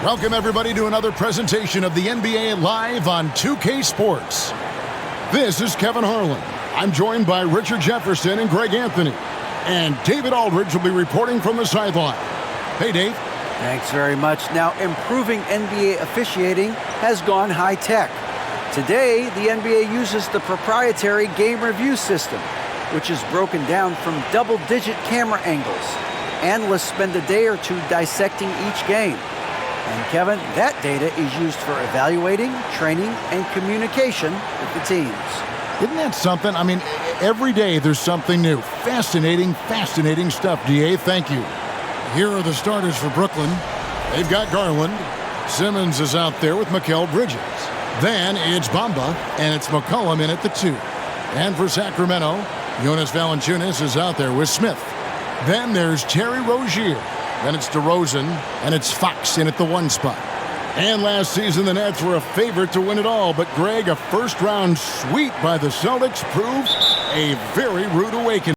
Welcome, everybody, to another presentation of the NBA Live on 2K Sports. This is Kevin Harlan. I'm joined by Richard Jefferson and Greg Anthony. And David Aldridge will be reporting from the sideline. Hey, Dave. Thanks very much. Now, improving NBA officiating has gone high-tech. Today, the NBA uses the proprietary game review system, which is broken down from double-digit camera angles. Analysts spend a day or two dissecting each game. And Kevin, that data is used for evaluating, training, and communication with the teams. Isn't that something? I mean, every day there's something new. Fascinating stuff, DA. Thank you. Here are the starters for Brooklyn. They've got Garland. Simmons is out there with Mikal Bridges. Then it's Bamba, and it's McCollum in at the 2. And for Sacramento, Jonas Valanciunas is out there with Smith. Then there's Terry Rozier. Then it's DeRozan, and it's Fox in at the 1 spot. And last season, the Nets were a favorite to win it all, but Greg, a first-round sweep by the Celtics proved a very rude awakening.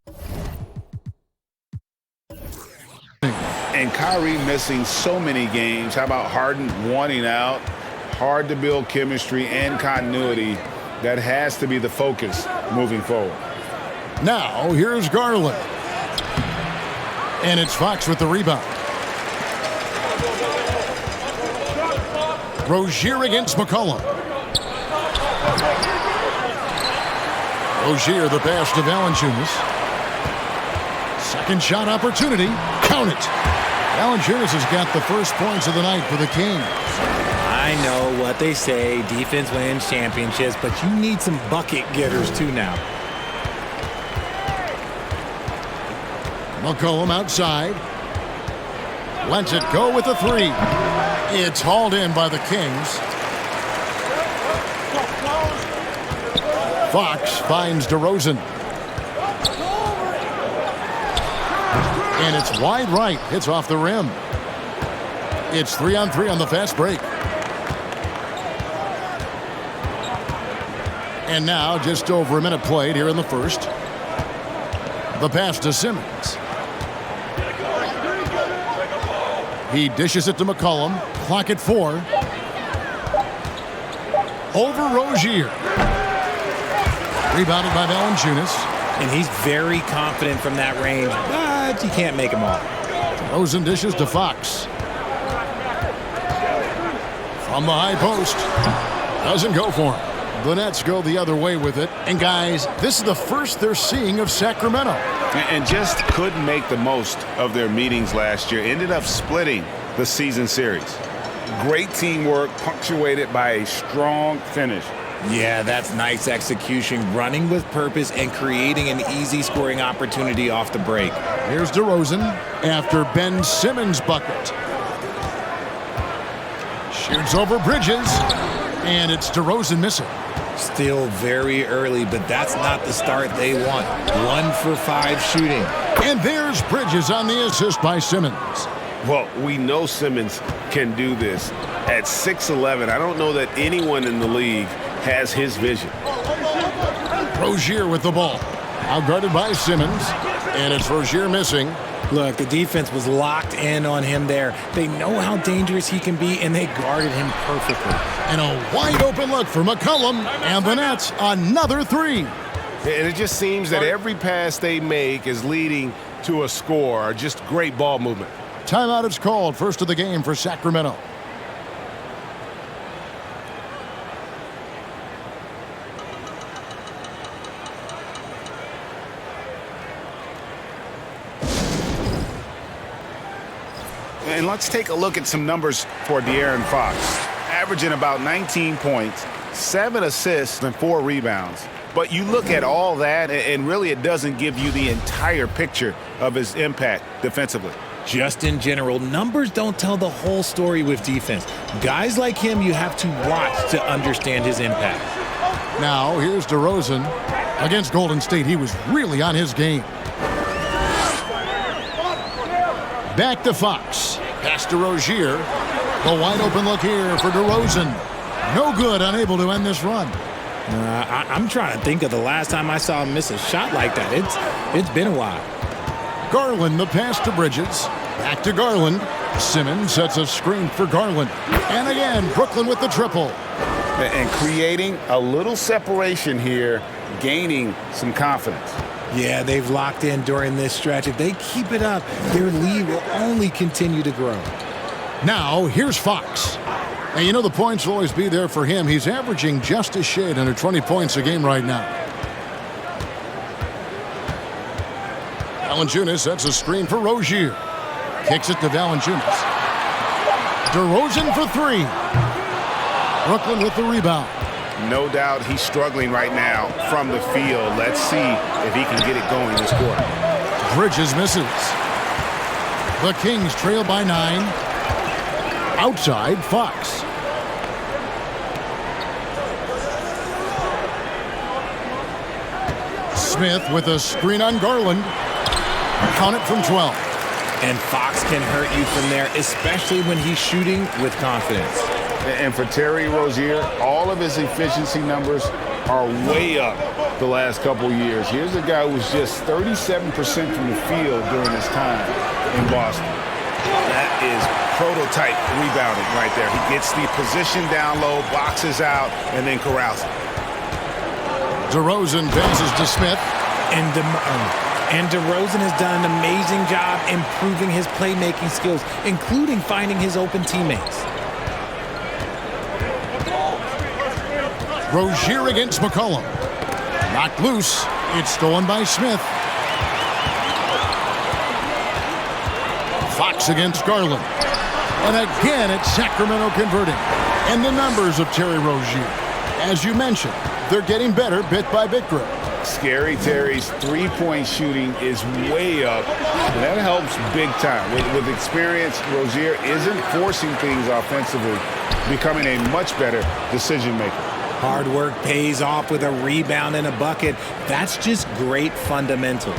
And Kyrie missing so many games. How about Harden wanting out? Hard to build chemistry and continuity. That has to be the focus moving forward. Now, here's Garland. And it's Fox with the rebound. Rozier against McCollum. Rozier, the pass to Valanciunas. Second shot opportunity. Count it. Valanciunas has got the first points of the night for the Kings. I know what they say, defense wins championships, but you need some bucket getters too now. McCollum outside. Lets it go with the 3. It's hauled in by the Kings. Fox finds DeRozan. And it's wide right. Hits off the rim. It's 3-on-3 on the fast break. And now just over a minute played here in the first. The pass to Simmons. He dishes it to McCollum. Clock at 4. Over Rozier. Rebounded by Valanciunas. And he's very confident from that range, but you can't make him all. Rosen dishes to Fox. From the high post. Doesn't go for him. The Nets go the other way with it. And guys, this is the first they're seeing of Sacramento. And just couldn't make the most of their meetings last year. Ended up splitting the season series. Great teamwork punctuated by a strong finish. Yeah, that's nice execution, running with purpose and creating an easy scoring opportunity off the break. Here's DeRozan after Ben Simmons' bucket. Shoots over Bridges, and it's DeRozan missing. Still very early, but that's not the start they want. 1 for 5 shooting. And there's Bridges on the assist by Simmons. Well, we know Simmons can do this. At 6'11", I don't know that anyone in the league has his vision. Rozier with the ball. Now guarded by Simmons, and it's Rozier missing. Look, the defense was locked in on him there. They know how dangerous he can be, and they guarded him perfectly. And a wide open look for McCollum, and the Nets another 3. And it just seems that every pass they make is leading to a score. Just great ball movement. Timeout is called. First of the game for Sacramento. And let's take a look at some numbers for De'Aaron Fox. Averaging about 19 points, 7 assists, and 4 rebounds. But you look at all that, and really it doesn't give you the entire picture of his impact defensively. Just in general, numbers don't tell the whole story with defense. Guys like him, you have to watch to understand his impact. Now, here's DeRozan. Against Golden State, he was really on his game. Back to Fox. Pass to Rozier. The wide open look here for DeRozan. No good, unable to end this run. I'm trying to think of the last time I saw him miss a shot like that. It's been a while. Garland, the pass to Bridges. Back to Garland. Simmons sets a screen for Garland. And again, Brooklyn with the triple. And creating a little separation here, gaining some confidence. Yeah, they've locked in during this stretch. If they keep it up, their lead will only continue to grow. Now, here's Fox. And you know the points will always be there for him. He's averaging just a shade under 20 points a game right now. Valanciunas sets a screen for Rozier. Kicks it to Valanciunas. DeRozan for three. Brooklyn with the rebound. No doubt he's struggling right now from the field. Let's see if he can get it going this quarter. Bridges misses. The Kings trail by 9. Outside, Fox. Smith with a screen on Garland. Count it from 12. And Fox can hurt you from there, especially when he's shooting with confidence. And for Terry Rozier, all of his efficiency numbers are way up the last couple years. Here's a guy who was just 37% from the field during his time in Boston. That is prototype rebounding right there. He gets the position down low, boxes out, and then corrals it. DeRozan passes to Smith. And DeRozan has done an amazing job improving his playmaking skills, including finding his open teammates. Rozier against McCollum. Knocked loose. It's stolen by Smith. Fox against Garland. And again, it's Sacramento converting. And the numbers of Terry Rozier. As you mentioned, they're getting better bit by bit, Greg. Scary Terry's three-point shooting is way up. And that helps big time. With experience, Rozier isn't forcing things offensively, becoming a much better decision maker. Hard work pays off with a rebound and a bucket. That's just great fundamentals.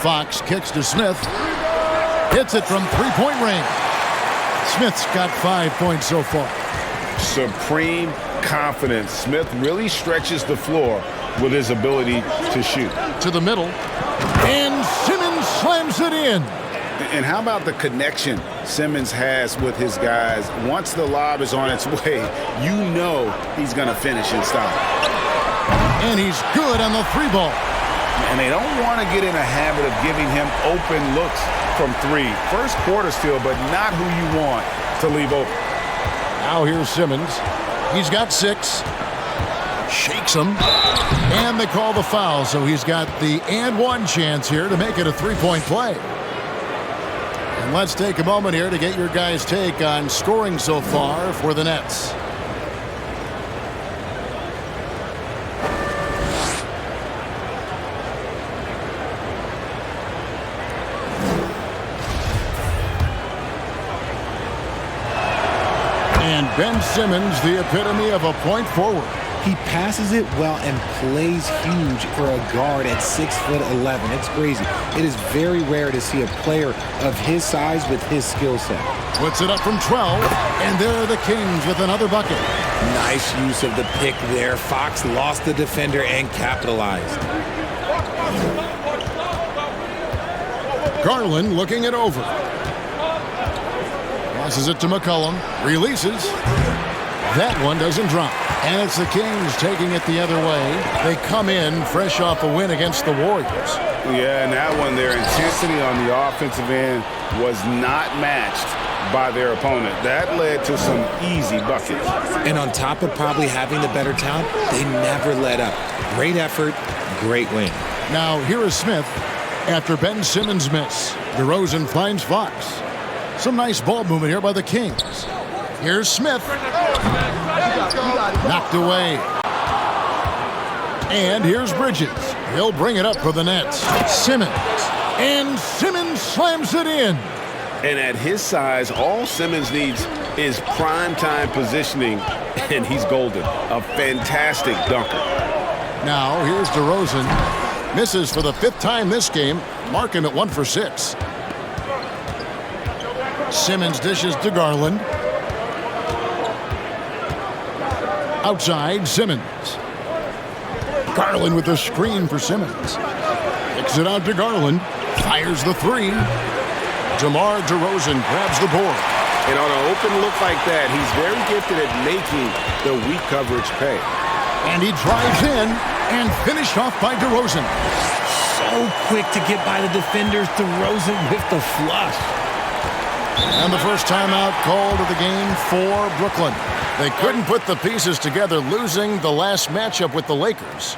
Fox kicks to Smith. Hits it from three-point range. Smith's got 5 points so far. Supreme confidence. Smith really stretches the floor with his ability to shoot. To the middle. And Simmons slams it in. And how about the connection Simmons has with his guys? Once the lob is on its way, you know he's going to finish in style. And he's good on the three ball. And they don't want to get in a habit of giving him open looks from three. First quarter still, but not who you want to leave open. Now here's Simmons. He's got 6. Shakes him. And they call the foul, so he's got the and one chance here to make it a three-point play. And let's take a moment here to get your guys' take on scoring so far for the Nets. And Ben Simmons, the epitome of a point forward. He passes it well and plays huge for a guard at 6'11". It's crazy. It is very rare to see a player of his size with his skill set. Puts it up from 12, and there are the Kings with another bucket. Nice use of the pick there. Fox lost the defender and capitalized. Garland looking it over. Passes it to McCollum. Releases. That one doesn't drop. And it's the Kings taking it the other way. They come in fresh off a win against the Warriors. Yeah, and that one, their intensity on the offensive end was not matched by their opponent. That led to some easy buckets. And on top of probably having the better talent, they never let up. Great effort, great win. Now here is Smith after Ben Simmons' miss. DeRozan finds Fox. Some nice ball movement here by the Kings. Here's Smith. Knocked away. And here's Bridges. He'll bring it up for the Nets. Simmons. And Simmons slams it in. And at his size, all Simmons needs is prime-time positioning, and he's golden. A fantastic dunker. Now here's DeRozan. Misses for the 5th time this game. Mark him at 1 for 6. Simmons dishes to Garland. Outside, Simmons. Garland with a screen for Simmons. Kicks it out to Garland. Fires the 3. DeMar DeRozan grabs the board. And on an open look like that, he's very gifted at making the weak coverage pay. And he drives in and finished off by DeRozan. So quick to get by the defenders. DeRozan with the flush. And the first timeout called of the game for Brooklyn. They couldn't put the pieces together, losing the last matchup with the Lakers.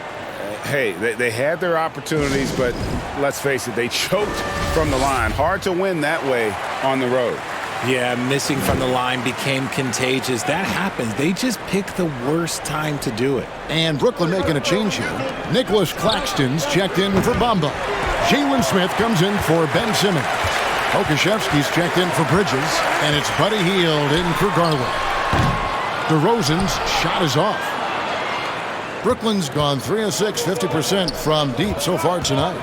Hey, they had their opportunities, but let's face it, they choked from the line. Hard to win that way on the road. Yeah, missing from the line became contagious. That happens. They just picked the worst time to do it. And Brooklyn making a change here. Nicholas Claxton's checked in for Bamba. Jalen Smith comes in for Ben Simmons. Okashevsky's checked in for Bridges. And it's Buddy Hield in for Garland. DeRozan's shot is off. Brooklyn's gone 3 of 6, 50% from deep so far tonight.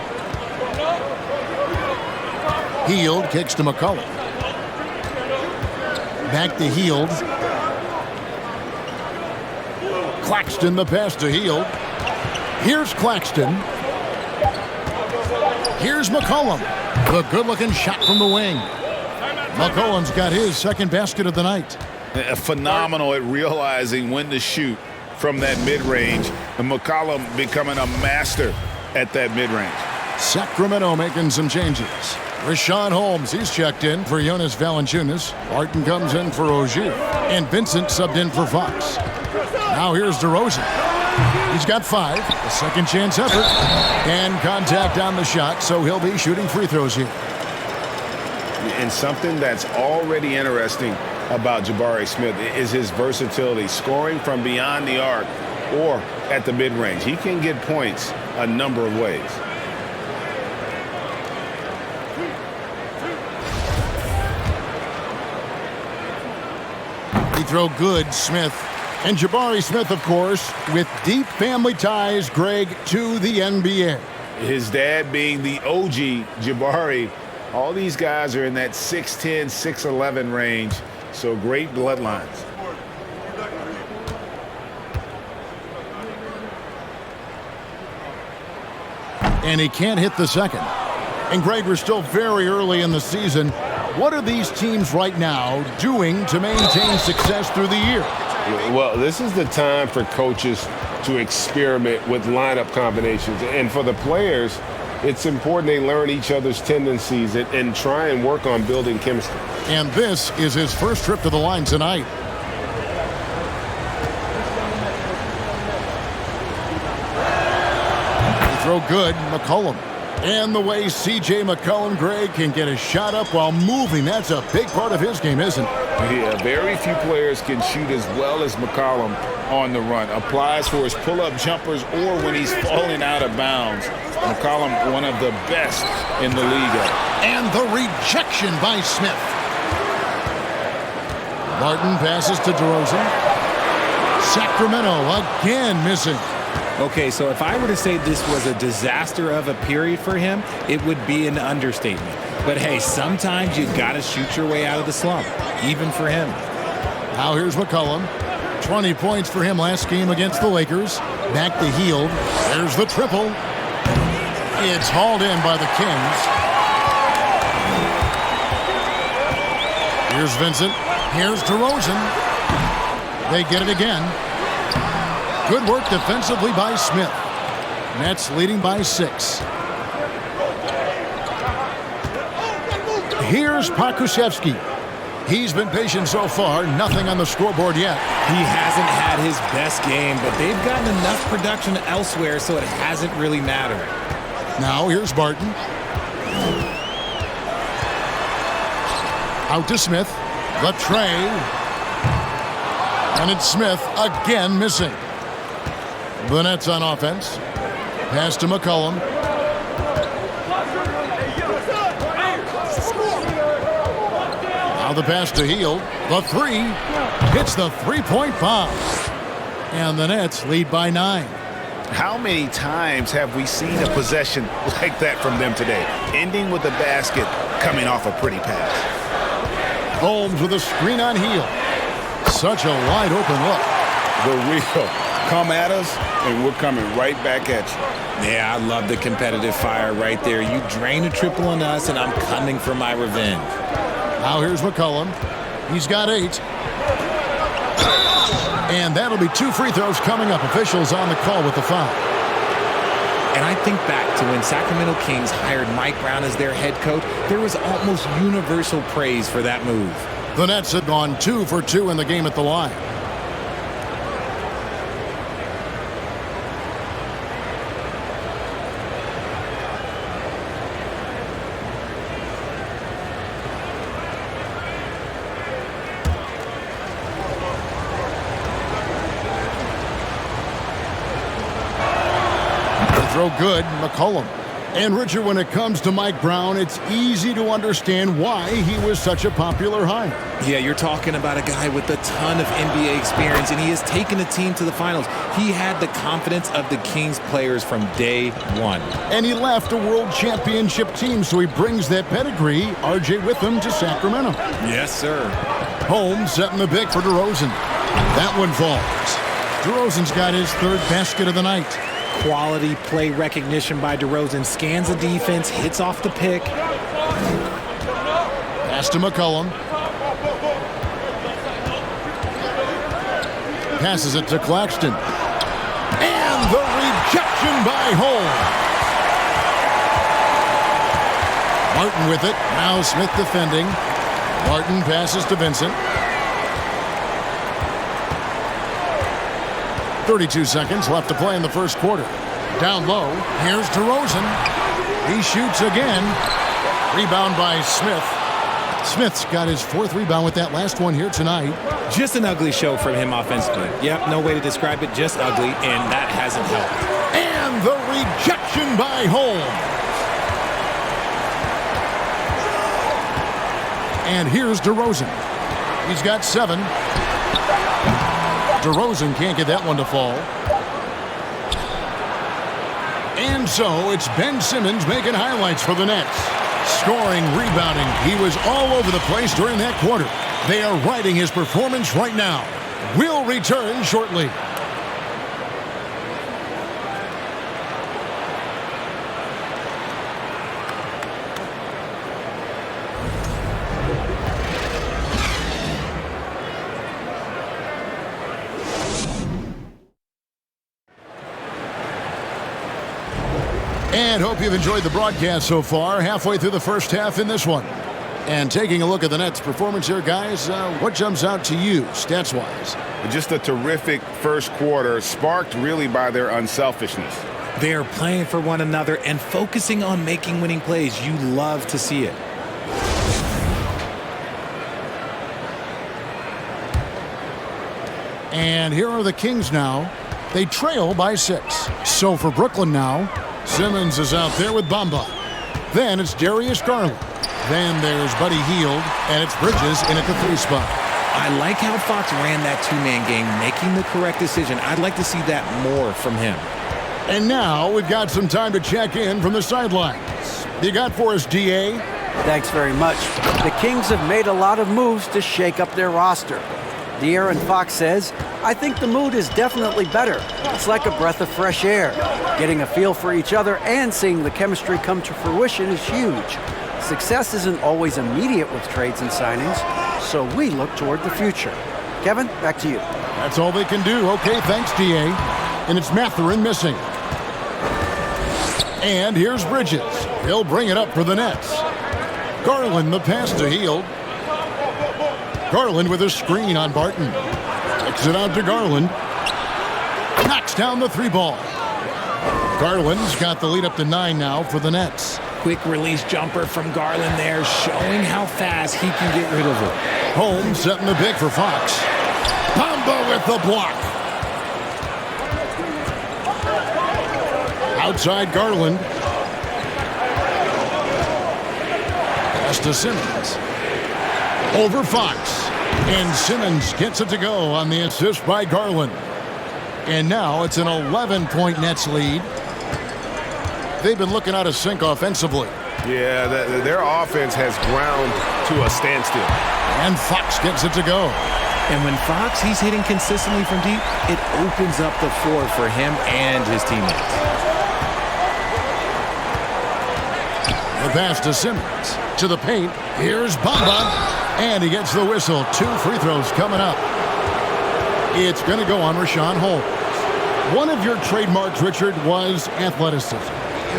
Hield kicks to McCollum. Back to Hield. Claxton the pass to Hield. Here's Claxton. Here's McCollum. The good-looking shot from the wing. McCollum's got his second basket of the night. Phenomenal at realizing when to shoot from that mid-range, and McCollum becoming a master at that mid-range. Sacramento making some changes. Rashawn Holmes, he's checked in for Jonas Valanciunas. Barton comes in for Ogier. And Vincent subbed in for Fox. Now here's DeRozan. He's got 5, a second chance effort, and contact on the shot, so he'll be shooting free throws here. And something that's already interesting about Jabari Smith is his versatility, scoring from beyond the arc or at the mid-range. He can get points a number of ways. He throw good, Smith. And Jabari Smith, of course, with deep family ties, Greg, to the NBA. His dad being the OG Jabari, all these guys are in that 6'10", 6'11" range. So great bloodlines. And he can't hit the second. And Greg, we're still very early in the season. What are these teams right now doing to maintain success through the year? Well, this is the time for coaches to experiment with lineup combinations. And for the players, it's important they learn each other's tendencies and try and work on building chemistry. And this is his first trip to the line tonight. They throw good, McCollum. And the way C.J. McCollum, Greg, can get a shot up while moving, that's a big part of his game, isn't it? Yeah, very few players can shoot as well as McCollum on the run. Applies for his pull-up jumpers or when he's falling out of bounds. McCollum, one of the best in the league. And the rejection by Smith. Martin passes to DeRozan. Sacramento again missing. Okay, so if I were to say this was a disaster of a period for him, it would be an understatement. But hey, sometimes you got to shoot your way out of the slump, even for him. Now here's McCollum. 20 points for him last game against the Lakers. Back to Hield. There's the triple. It's hauled in by the Kings. Here's Vincent. Here's DeRozan. They get it again. Good work defensively by Smith. Nets leading by 6. Here's Pokusevski. He's been patient so far. Nothing on the scoreboard yet. He hasn't had his best game, but they've gotten enough production elsewhere, so it hasn't really mattered. Now here's Barton. Out to Smith. The tray. And it's Smith again missing. The Nets on offense. Pass to McCollum. Now the pass to Hield. The 3 hits the three-point bomb. And the Nets lead by 9. How many times have we seen a possession like that from them today? Ending with a basket, coming off a pretty pass. Holmes with a screen on Hield. Such a wide open look. The real Come at us, and we're coming right back at you. Yeah, I love the competitive fire right there. You drain a triple on us, and I'm coming for my revenge. Now here's McCollum. He's got 8. And that'll be 2 free throws coming up. Officials on the call with the foul. And I think back to when Sacramento Kings hired Mike Brown as their head coach, there was almost universal praise for that move. The Nets have gone 2 for 2 in the game at the line. Throw good, McCollum. And Richard, when it comes to Mike Brown, it's easy to understand why he was such a popular hire. Yeah, you're talking about a guy with a ton of NBA experience, and he has taken a team to the finals. He had the confidence of the Kings players from day one. And he left a world championship team, so he brings that pedigree, RJ, with him to Sacramento. Yes, sir. Holmes setting the pick for DeRozan. That one falls. DeRozan's got his 3rd basket of the night. Quality play recognition by DeRozan. Scans the defense, hits off the pick. Pass to McCollum. Passes it to Claxton. And the rejection by Holmes. Martin with it. Now Smith defending. Martin passes to Vincent. 32 seconds left to play in the first quarter. Down low, here's DeRozan. He shoots again. Rebound by Smith. Smith's got his 4th rebound with that last one here tonight. Just an ugly show from him offensively. Yep, no way to describe it, just ugly, and that hasn't helped. And the rejection by Holmes. And here's DeRozan. He's got 7. DeRozan can't get that one to fall. And so it's Ben Simmons making highlights for the Nets. Scoring, rebounding. He was all over the place during that quarter. They are riding his performance right now. We'll return shortly. And hope you've enjoyed the broadcast so far. Halfway through the first half in this one. And taking a look at the Nets' performance here, guys, what jumps out to you, stats-wise? Just a terrific first quarter, sparked really by their unselfishness. They are playing for one another and focusing on making winning plays. You love to see it. And here are the Kings now. They trail by 6. So for Brooklyn now, Simmons is out there with Bamba. Then it's Darius Garland. Then there's Buddy Hield, and it's Bridges in at the 3 spot. I like how Fox ran that 2-man game, making the correct decision. I'd like to see that more from him. And now we've got some time to check in from the sidelines. You got for us, DA? Thanks very much. The Kings have made a lot of moves to shake up their roster. De'Aaron Fox says, I think the mood is definitely better. It's like a breath of fresh air. Getting a feel for each other and seeing the chemistry come to fruition is huge. Success isn't always immediate with trades and signings, so we look toward the future. Kevin, back to you. That's all they can do. Okay, thanks, DA. And it's Mathurin missing. And here's Bridges. He'll bring it up for the Nets. Garland, the pass to Hield. Garland with a screen on Barton. Kicks it out to Garland. Knocks down the 3 ball. Garland's got the lead up to 9 now for the Nets. Quick release jumper from Garland there, showing how fast he can get rid of it. Holmes setting the pick for Fox. Bamba with the block. Outside Garland. Pass to Simmons. Over Fox. And Simmons gets it to go on the assist by Garland. And now it's an 11-point Nets lead. They've been looking out of sync offensively. Yeah, their offense has ground to a standstill. And Fox gets it to go. And when Fox, he's hitting consistently from deep, it opens up the floor for him and his teammates. The pass to Simmons. To the paint. Here's Bamba. And he gets the whistle. 2 free throws coming up. It's going to go on Richaun Holmes. One of your trademarks, Richard, was athleticism.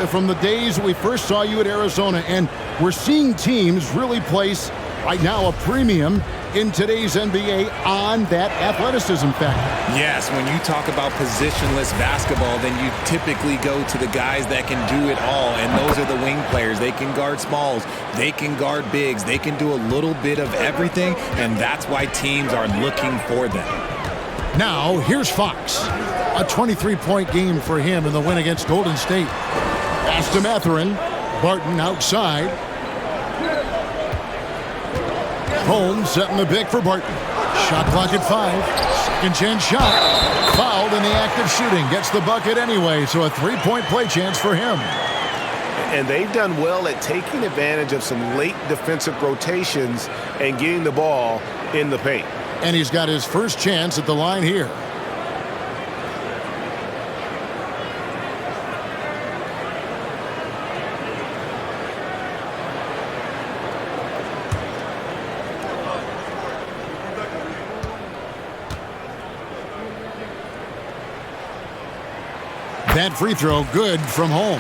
From the days we first saw you at Arizona, and we're seeing teams really place, right now, a premium in today's NBA on that athleticism factor. Yes, when you talk about positionless basketball, then you typically go to the guys that can do it all, and those are the wing players. They can guard smalls, they can guard bigs, they can do a little bit of everything, and that's why teams are looking for them. Now, here's Fox. A 23-point game for him in the win against Golden State. Pass to Mathurin. Barton outside. Holmes setting the pick for Barton. Shot clock at 5. Second chance shot. Fouled in the act of shooting. Gets the bucket anyway, so a 3-point play chance for him. And they've done well at taking advantage of some late defensive rotations and getting the ball in the paint. And he's got his first chance at the line here. That free throw good from Holmes.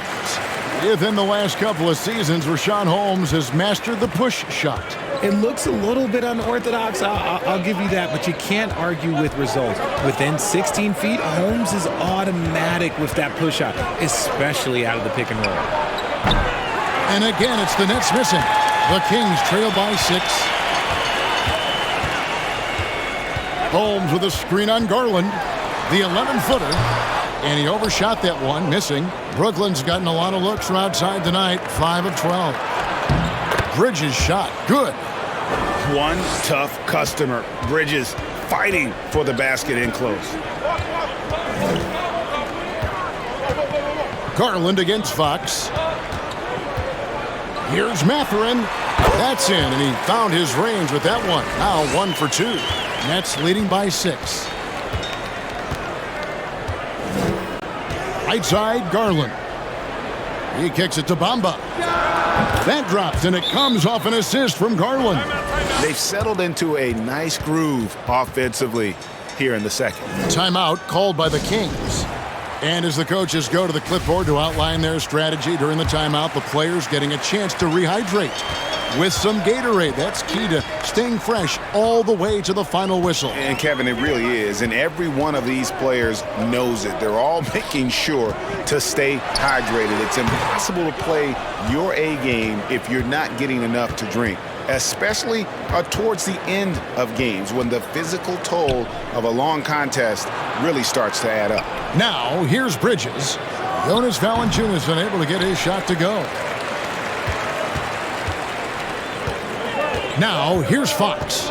Within the last couple of seasons, Richaun Holmes has mastered the push shot. It looks a little bit unorthodox, I'll give you that, but you can't argue with results. Within 16 feet, Holmes is automatic with that push shot, especially out of the pick and roll. And again, it's the Nets missing. The Kings trail by 6. Holmes with a screen on Garland. The 11-footer. And he overshot that one, missing. Brooklyn's gotten a lot of looks from outside tonight, 5 of 12. Bridges shot, good. One tough customer. Bridges fighting for the basket in close. Garland against Fox. Here's Mathurin. That's in, and he found his range with that one. Now 1 for 2. Nets leading by 6. Right side, Garland. He kicks it to Bamba. That drops, and it comes off an assist from Garland. They've settled into a nice groove offensively here in the second. Timeout called by the Kings. And as the coaches go to the clipboard to outline their strategy during the timeout, the players getting a chance to rehydrate with some Gatorade. That's key to staying fresh all the way to the final whistle. And Kevin, it really is. And every one of these players knows it. They're all making sure to stay hydrated. It's impossible to play your A game if you're not getting enough to drink, especially towards the end of games when the physical toll of a long contest really starts to add up. Now, here's Bridges. Jonas Valanciunas unable to get his shot to go. Now, here's Fox.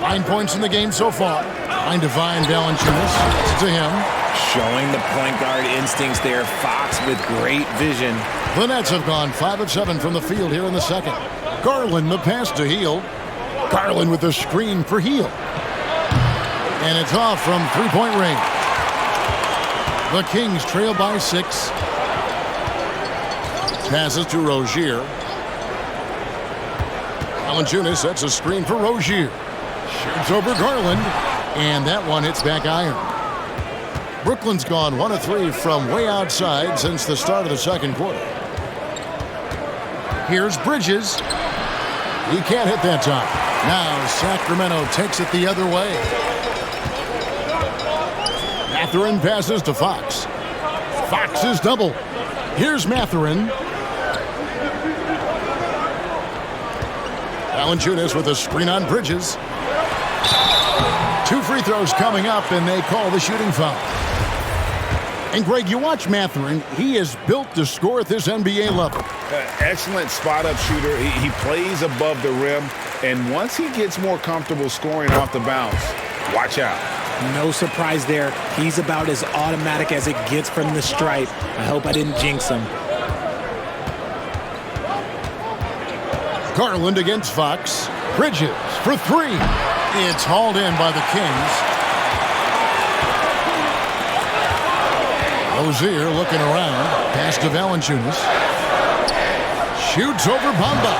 9 points in the game so far. Trying to find Valanciunas. It's to him. Showing the point guard instincts there. Fox with great vision. The Nets have gone 5 of 7 from the field here in the second. Garland, the pass to Hield. Garland with the screen for Hield. And it's off from three-point range. The Kings trail by 6. Passes to Rozier. Valanciunas sets a screen for Rozier. Shoots over Garland. And that one hits back iron. Brooklyn's gone 1 of 3 from way outside since the start of the second quarter. Here's Bridges. He can't hit that time. Now Sacramento takes it the other way. Mathurin passes to Fox. Fox is double. Here's Mathurin. Valanciunas with a screen on Bridges. 2 free throws coming up, and they call the shooting foul. And, Greg, you watch Mathurin. He is built to score at this NBA level. Excellent spot-up shooter. He plays above the rim, and once he gets more comfortable scoring off the bounce, watch out. No surprise there. He's about as automatic as it gets from the stripe. I hope I didn't jinx him. Garland against Fox. Bridges for three. It's hauled in by the Kings. Rozier looking around. Pass to Valanciunas. Shoots over Bamba.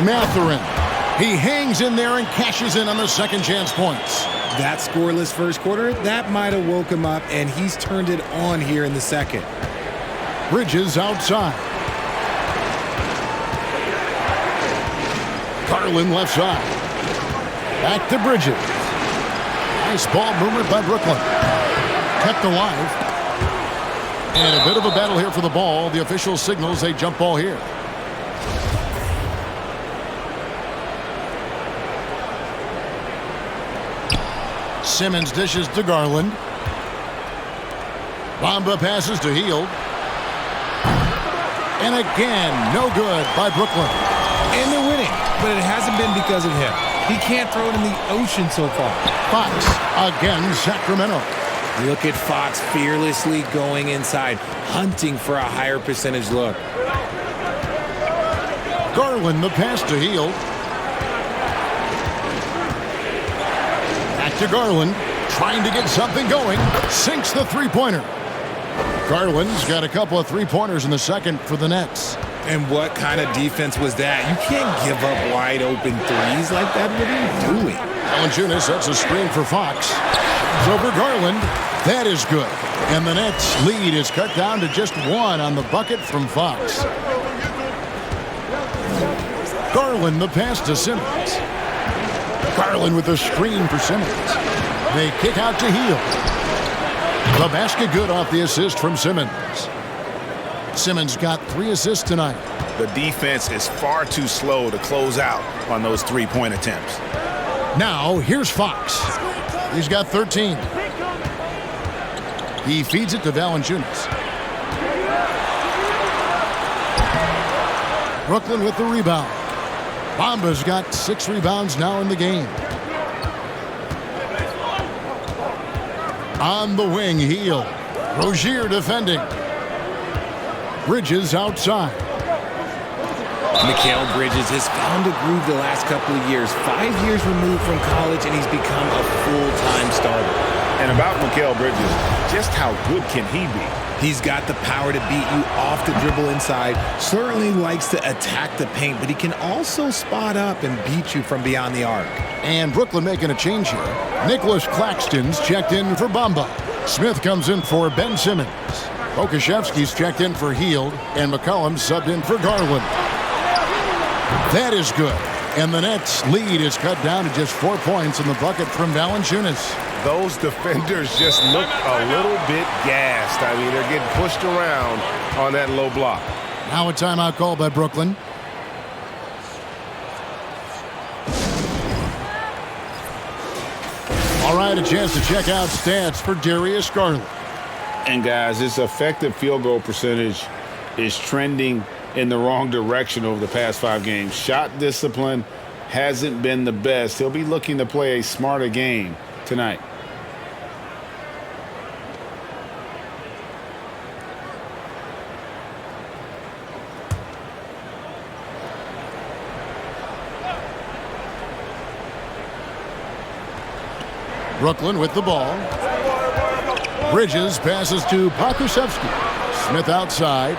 Mathurin. He hangs in there and cashes in on the second chance points. That scoreless first quarter, that might have woke him up, and he's turned it on here in the second. Bridges outside. Garland left side. Back to Bridges. Nice ball movement by Brooklyn. Kept alive. And a bit of a battle here for the ball. The official signals a jump ball here. Simmons dishes to Garland. Bamba passes to Hield. And again, no good by Brooklyn. And they're winning, but it hasn't been because of him. He can't throw it in the ocean so far. Fox again, Sacramento. Look at Fox fearlessly going inside, hunting for a higher percentage look. Garland the pass to Hield. Back to Garland, trying to get something going. Sinks the three-pointer. Garland's got a couple of three-pointers in the second for the Nets. And what kind of defense was that? You can't give up wide open threes like that. What are you doing? Valanciunas sets a screen for Fox. It's over Garland. That is good. And the Nets' lead is cut down to just one on the bucket from Fox. Garland the pass to Simmons. Garland with a screen for Simmons. They kick out to Hield. The basket good off the assist from Simmons. Simmons got 3 assists tonight. The defense is far too slow to close out on those three-point attempts. Now, here's Fox. He's got 13. He feeds it to Valanciunas. Brooklyn with the rebound. Bamba's got 6 rebounds now in the game. On the wing, Hield. Rozier defending. Bridges outside. Mikal Bridges has found a groove the last couple of years. 5 years removed from college, and he's become a full-time starter. And about Mikal Bridges, just how good can he be? He's got the power to beat you off the dribble inside. Certainly likes to attack the paint, but he can also spot up and beat you from beyond the arc. And Brooklyn making a change here. Nicholas Claxton's checked in for Bamba. Smith comes in for Ben Simmons. Okashevsky's checked in for Hield, and McCollum subbed in for Garland. That is good. And the Nets' lead is cut down to just 4 points in the bucket from Valanciunas. Those defenders just look a little bit gassed. I mean, they're getting pushed around on that low block. Now a timeout call by Brooklyn. All right, a chance to check out stats for Darius Garland. And guys, his effective field goal percentage is trending in the wrong direction over the past 5 games. Shot discipline hasn't been the best. He'll be looking to play a smarter game tonight. Brooklyn with the ball. Bridges passes to Pokusevski. Smith outside.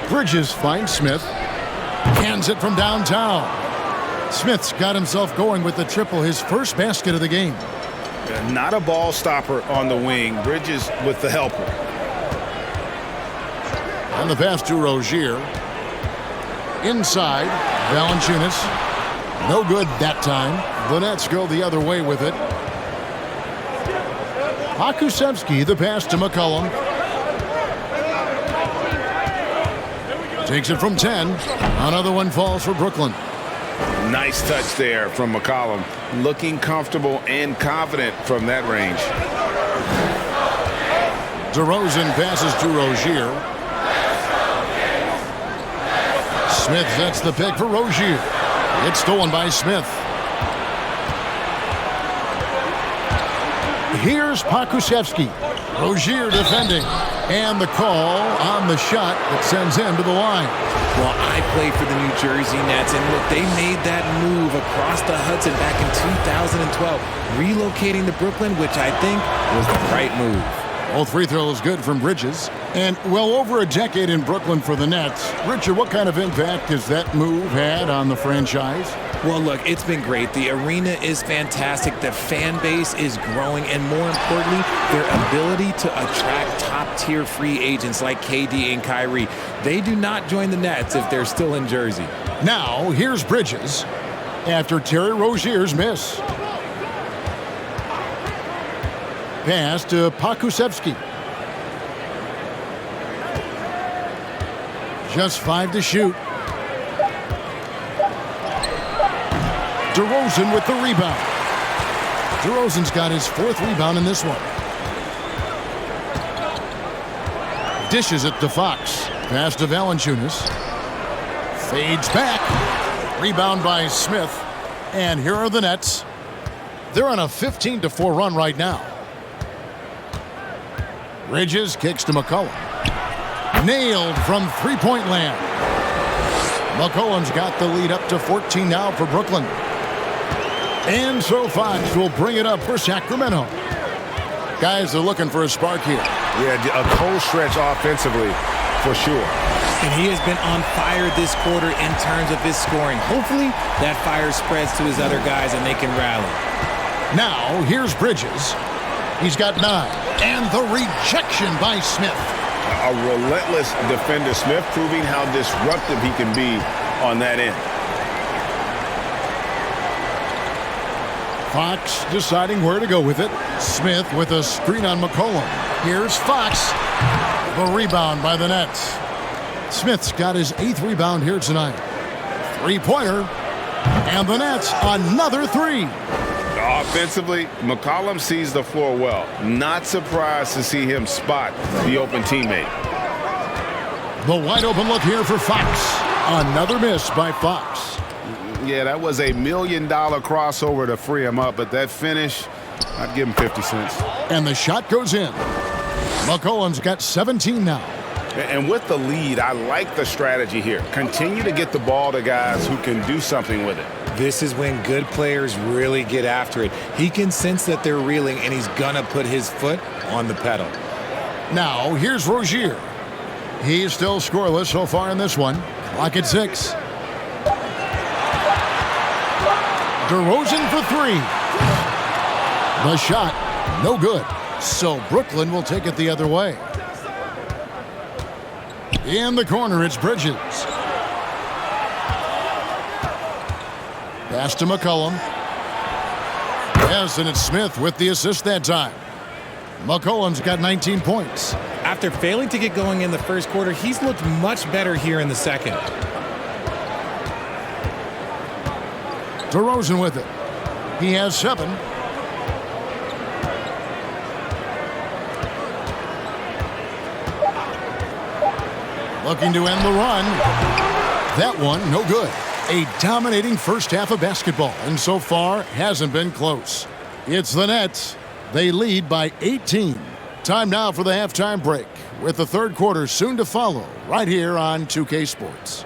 Bridges finds Smith. Cans it from downtown. Smith's got himself going with the triple, his first basket of the game. Not a ball stopper on the wing. Bridges with the helper. And the pass to Rozier. Inside, Valanciunas. No good that time. The Nets go the other way with it. Pokusevski, the pass to McCollum. Takes it from 10. Another one falls for Brooklyn. Nice touch there from McCollum. Looking comfortable and confident from that range. DeRozan passes to Rozier. Smith sets the pick for Rozier. It's stolen by Smith. Here's Pokusevski. Rozier defending. And the call on the shot that sends him to the line. Well, I play for the New Jersey Nets, and look, they made that move across the Hudson back in 2012, relocating to Brooklyn, which I think was the right move. All free throws good from Bridges. And well over a decade in Brooklyn for the Nets. Richard, what kind of impact has that move had on the franchise? Well, look, it's been great. The arena is fantastic. The fan base is growing. And more importantly, their ability to attract top-tier free agents like KD and Kyrie. They do not join the Nets if they're still in Jersey. Now, here's Bridges after Terry Rozier's miss. Pass to Pokusevski. Just 5 to shoot. DeRozan with the rebound. DeRozan's got his 4th rebound in this one. Dishes it to Fox. Pass to Valanciunas. Fades back. Rebound by Smith. And here are the Nets. They're on a 15-4 run right now. Bridges kicks to McCollum. Nailed from three-point land. McCollum's got the lead up to 14 now for Brooklyn. And so Fox will bring it up for Sacramento. Guys are looking for a spark here. Yeah, a cold stretch offensively for sure. And he has been on fire this quarter in terms of his scoring. Hopefully that fire spreads to his other guys and they can rally. Now here's Bridges. He's got 9. And the rejection by Smith. A relentless defender. Smith proving how disruptive he can be on that end. Fox deciding where to go with it. Smith with a screen on McCollum. Here's Fox. The rebound by the Nets. Smith's got his 8th rebound here tonight. Three-pointer. And the Nets another 3. Offensively, McCollum sees the floor well. Not surprised to see him spot the open teammate. The wide open look here for Fox. Another miss by Fox. Yeah, that was $1 million crossover to free him up, but that finish, I'd give him 50 cents. And the shot goes in. McCollum's got 17 now. And with the lead, I like the strategy here. Continue to get the ball to guys who can do something with it. This is when good players really get after it. He can sense that they're reeling, and he's going to put his foot on the pedal. Now, here's Rozier. He's still scoreless so far in this one. Clock at 6. DeRozan for 3. The shot, no good. So Brooklyn will take it the other way. In the corner, it's Bridges. Pass to McCollum. Yes, and it's Smith with the assist that time. McCollum's got 19 points. After failing to get going in the first quarter, he's looked much better here in the second. DeRozan with it. He has 7. Looking to end the run. That one, no good. A dominating first half of basketball, and so far hasn't been close. It's the Nets. They lead by 18. Time now for the halftime break, with the third quarter soon to follow, right here on 2K Sports.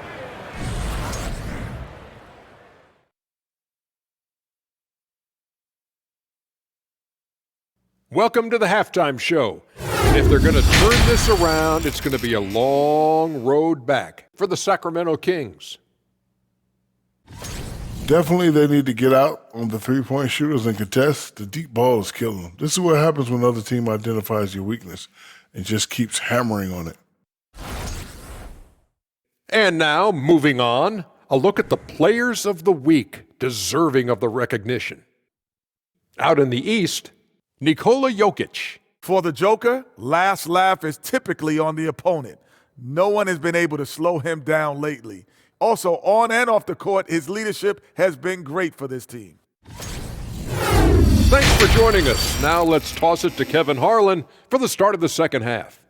Welcome to the halftime show. And if they're going to turn this around, it's going to be a long road back for the Sacramento Kings. Definitely they need to get out on the three-point shooters and contest. The deep ball is killing them. This is what happens when another team identifies your weakness and just keeps hammering on it. And now, moving on, a look at the players of the week deserving of the recognition. Out in the East, Nikola Jokic. For the Joker, last laugh is typically on the opponent. No one has been able to slow him down lately. Also, on and off the court, his leadership has been great for this team. Thanks for joining us. Now let's toss it to Kevin Harlan for the start of the second half.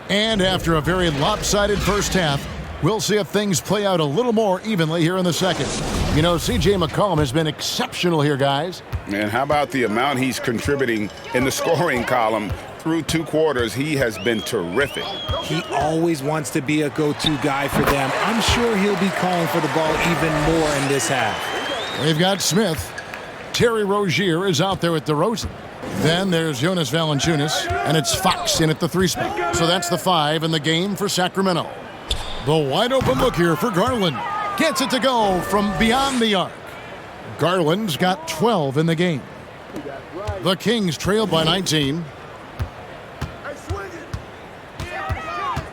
And after a very lopsided first half, we'll see if things play out a little more evenly here in the second. You know, C.J. McCollum has been exceptional here, guys. And how about the amount he's contributing in the scoring column? Through 2 quarters, he has been terrific. He always wants to be a go-to guy for them. I'm sure he'll be calling for the ball even more in this half. They've got Smith. Terry Rozier is out there at DeRozan. Then there's Jonas Valanciunas, and it's Fox in at the 3 spot. So that's the 5 in the game for Sacramento. The wide open look here for Garland. Gets it to go from beyond the arc. Garland's got 12 in the game. The Kings trail by 19.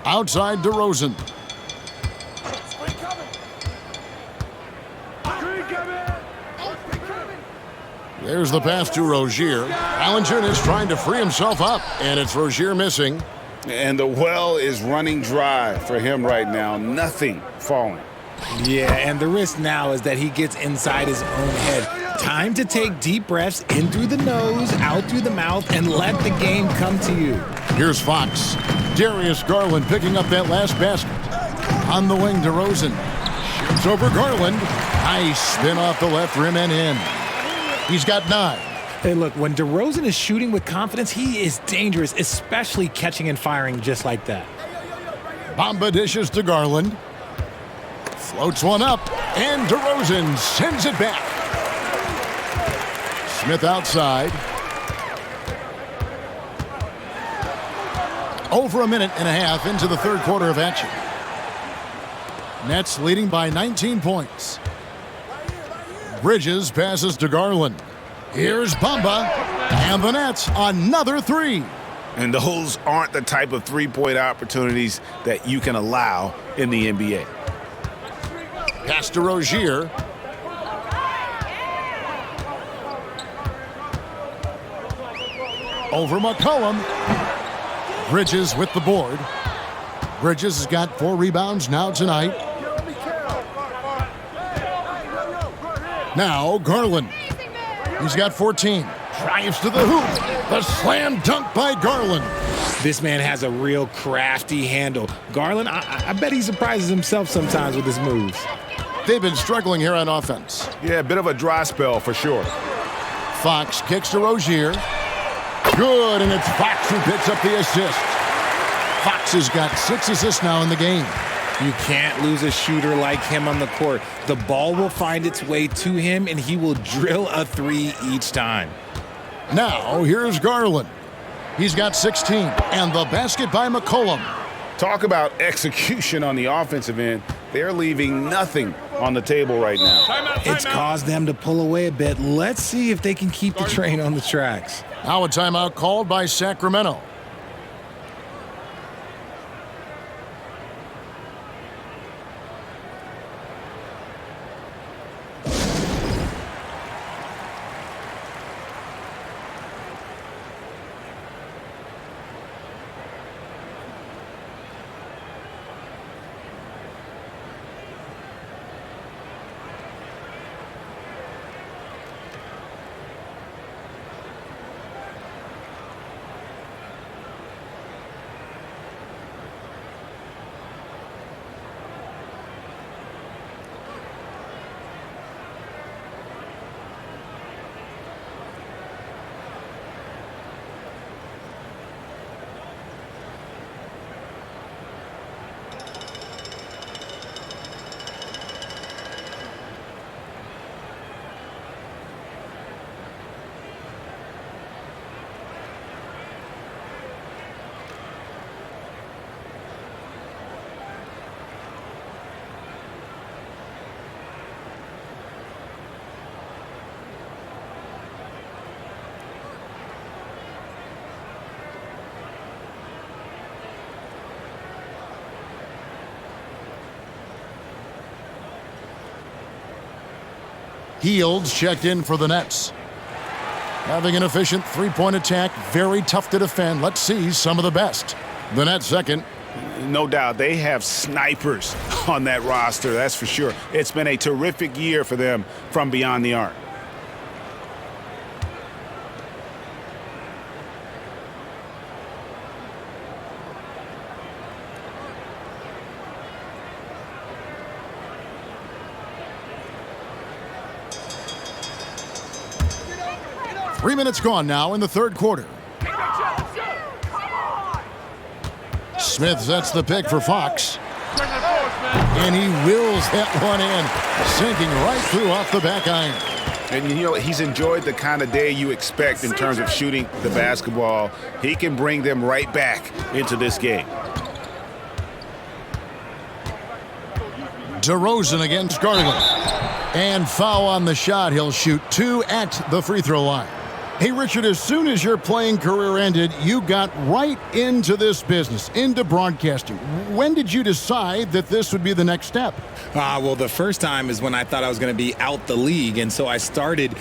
Outside DeRozan. There's the pass to Rozier. Valanciunas trying to free himself up, and it's Rozier missing. And the well is running dry for him right now. Nothing falling. Yeah, and the risk now is that he gets inside his own head. Time to take deep breaths in through the nose, out through the mouth, and let the game come to you. Here's Fox. Darius Garland picking up that last basket. On the wing, DeRozan. Shoots over Garland. Nice spin off the left rim and in. He's got 9. Hey, look, when DeRozan is shooting with confidence, he is dangerous, especially catching and firing just like that. Bamba dishes to Garland. Floats one up, and DeRozan sends it back. Smith outside. Over a minute and a half into the third quarter of action. Nets leading by 19 points. Bridges passes to Garland. Here's Bamba, and the Nets another 3. And those aren't the type of three-point opportunities that you can allow in the NBA. Pass to Rozier. Over McCollum. Bridges with the board. Bridges has got 4 rebounds now tonight. Now Garland. He's got 14. Drives to the hoop. The slam dunk by Garland. This man has a real crafty handle. Garland, I bet he surprises himself sometimes with his moves. They've been struggling here on offense. Yeah, a bit of a dry spell for sure. Fox kicks to Rozier. Good, and it's Fox who picks up the assist. Fox has got 6 assists now in the game. You can't lose a shooter like him on the court. The ball will find its way to him, and he will drill a 3 each time. Now, here's Garland. He's got 16, and the basket by McCollum. Talk about execution on the offensive end. They're leaving nothing on the table right now. It's caused them to pull away a bit. Let's see if they can keep the train on the tracks. Now a timeout called by Sacramento. Fields checked in for the Nets. Having an efficient three-point attack, very tough to defend. Let's see some of the best. The Nets second. No doubt they have snipers on that roster, that's for sure. It's been a terrific year for them from beyond the arc. 3 minutes gone now in the third quarter. Smith sets the pick for Fox. And he wills that one in, sinking right through off the back iron. And, you know, he's enjoyed the kind of day you expect in terms of shooting the basketball. He can bring them right back into this game. DeRozan against Garland. And foul on the shot. He'll shoot 2 at the free throw line. Hey, Richard, as soon as your playing career ended, you got right into this business, into broadcasting. When did you decide that this would be the next step? Well, the first time is when I thought I was going to be out the league, and so I started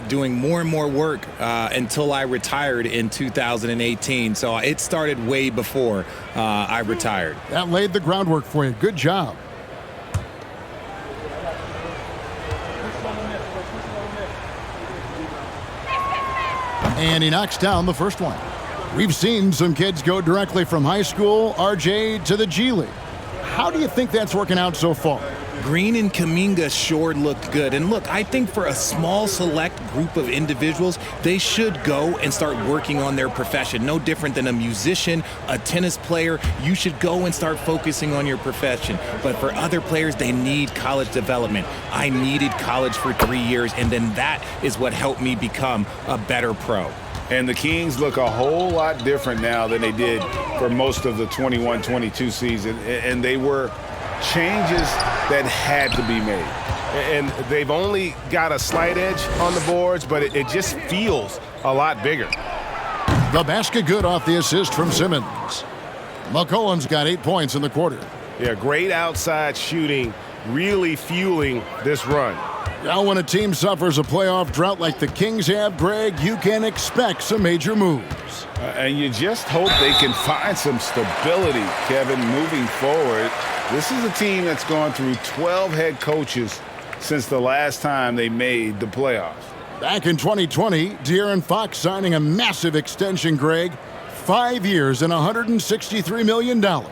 doing more and more work until I retired in 2018. So it started way before I retired. That laid the groundwork for you. Good job. And he knocks down the first one. We've seen some kids go directly from high school, RJ, to the G League. How do you think that's working out so far? Green and Kuminga sure looked good. And look, I think for a small select group of individuals, they should go and start working on their profession. No different than a musician, a tennis player. You should go and start focusing on your profession. But for other players, they need college development. I needed college for 3 years, and then that is what helped me become a better pro. And the Kings look a whole lot different now than they did for most of the 21-22 season. And they were changes that had to be made. And they've only got a slight edge on the boards, but it just feels a lot bigger. The basket good off the assist from Simmons. McCollum's got 8 points in the quarter. Yeah, great outside shooting, really fueling this run. Now when a team suffers a playoff drought like the Kings have, Greg, you can expect some major moves. And you just hope they can find some stability, Kevin, moving forward. This is a team that's gone through 12 head coaches since the last time they made the playoffs. Back in 2020, De'Aaron Fox signing a massive extension, Greg. 5 years and $163 million. Yeah,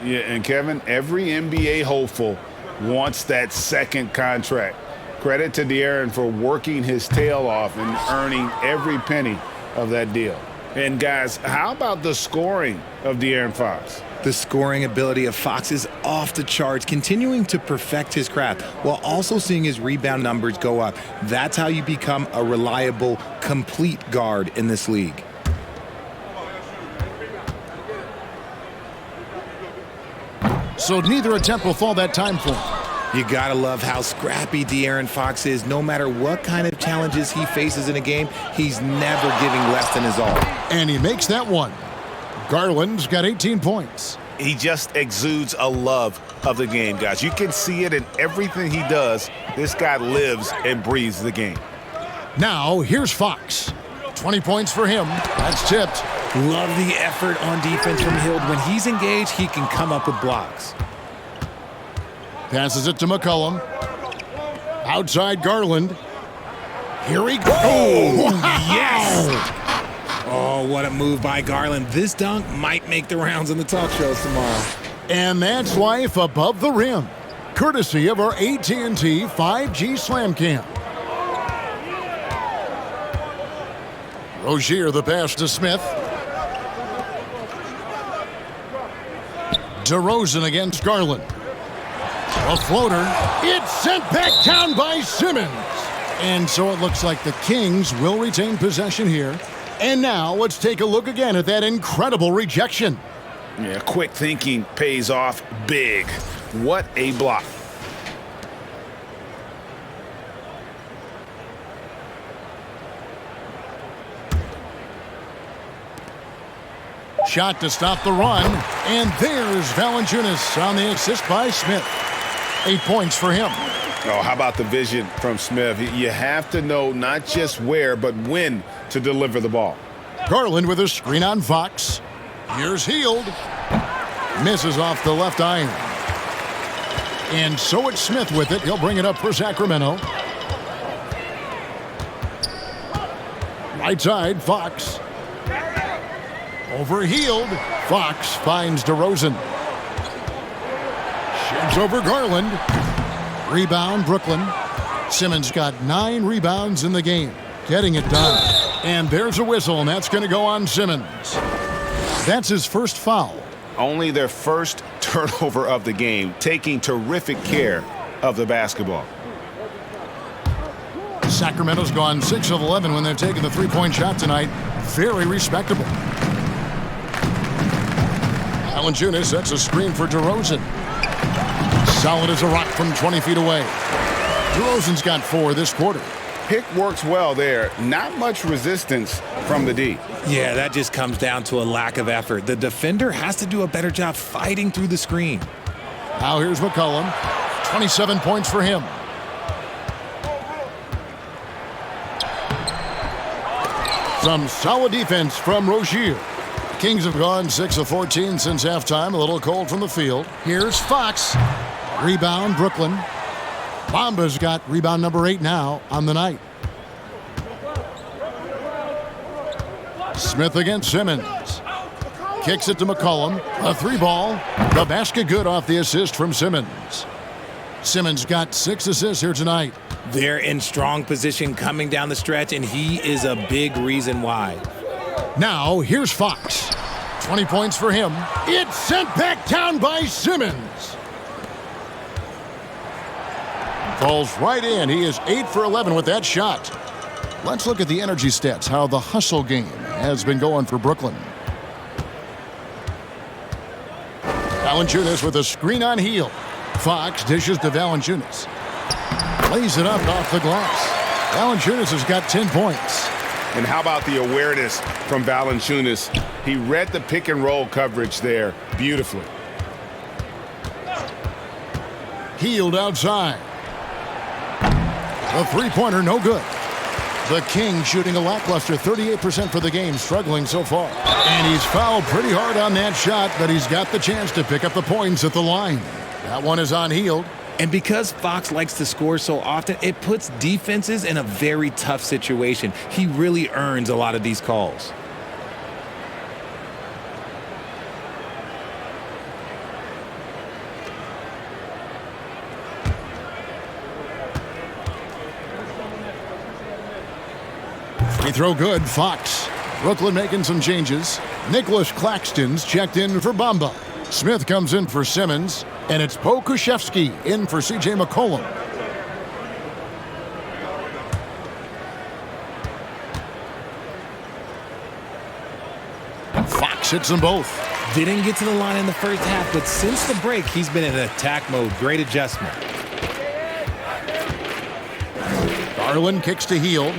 and Kevin, every NBA hopeful wants that second contract. Credit to De'Aaron for working his tail off and earning every penny of that deal. And guys, how about the scoring of De'Aaron Fox? The scoring ability of Fox is off the charts, continuing to perfect his craft while also seeing his rebound numbers go up. That's how you become a reliable, complete guard in this league. So neither attempt will fall that time for him. You gotta love how scrappy De'Aaron Fox is. No matter what kind of challenges he faces in a game, he's never giving less than his all. And he makes that one. Garland's got 18 points. He just exudes a love of the game, guys. You can see it in everything he does. This guy lives and breathes the game. Now, here's Fox. 20 points for him. That's tipped. Love the effort on defense from Hield. When he's engaged, he can come up with blocks. Passes it to McCollum. Outside Garland. Here he goes. Oh, yes! Oh, what a move by Garland. This dunk might make the rounds in the talk shows tomorrow. And that's life above the rim. Courtesy of our AT&T 5G Slam Cam. Rozier the pass to Smith. DeRozan against Garland. A floater. It's sent back down by Simmons. And so it looks like the Kings will retain possession here. And now let's take a look again at that incredible rejection. Yeah, quick thinking pays off big. What a block. Shot to stop the run. And there's Valanciunas on the assist by Smith. 8 points for him. Oh, how about the vision from Smith? You have to know not just where, but when to deliver the ball. Garland with a screen on Fox. Here's Hield. Misses off the left iron. And so it's Smith with it. He'll bring it up for Sacramento. Right side, Fox. Over Hield. Fox finds DeRozan. Shoots over Garland. Rebound, Brooklyn. Simmons got 9 rebounds in the game. Getting it done. And there's a whistle, and that's going to go on Simmons. That's his first foul. Only their first turnover of the game, taking terrific care of the basketball. Sacramento's gone 6 of 11 when they've taken the three-point shot tonight. Very respectable. Valanciunas sets a screen for DeRozan. Solid as a rock from 20 feet away. DeRozan's got 4 this quarter. Pick works well there. Not much resistance from the D. Yeah, that just comes down to a lack of effort. The defender has to do a better job fighting through the screen. Now here's McCollum. 27 points for him. Some solid defense from Rozier. Kings have gone 6 of 14 since halftime. A little cold from the field. Here's Fox. Rebound, Brooklyn. Bamba's got rebound number 8 now on the night. Smith against Simmons. Kicks it to McCollum. A 3-ball. The basket good off the assist from Simmons. Simmons got 6 assists here tonight. They're in strong position coming down the stretch, and he is a big reason why. Now, here's Fox. 20 points for him. It's sent back down by Simmons. Falls right in. He is 8 for 11 with that shot. Let's look at the energy stats, how the hustle game has been going for Brooklyn. Valanciunas with a screen on heel. Fox dishes to Valanciunas. Lays it up off the glass. Valanciunas has got 10 points. And how about the awareness from Valanciunas? He read the pick and roll coverage there beautifully. Healed outside. The three-pointer, no good. The Kings shooting a lackluster 38% for the game, struggling so far. And he's fouled pretty hard on that shot, but he's got the chance to pick up the points at the line. That one is on Hield. And because Fox likes to score so often, it puts defenses in a very tough situation. He really earns a lot of these calls. Free throw good, Fox. Brooklyn making some changes. Nicholas Claxton's checked in for Bamba. Smith comes in for Simmons, and it's Pokusevski in for C.J. McCollum. Fox hits them both. Didn't get to the line in the first half, but since the break, he's been in attack mode. Great adjustment. Garland kicks to Hield.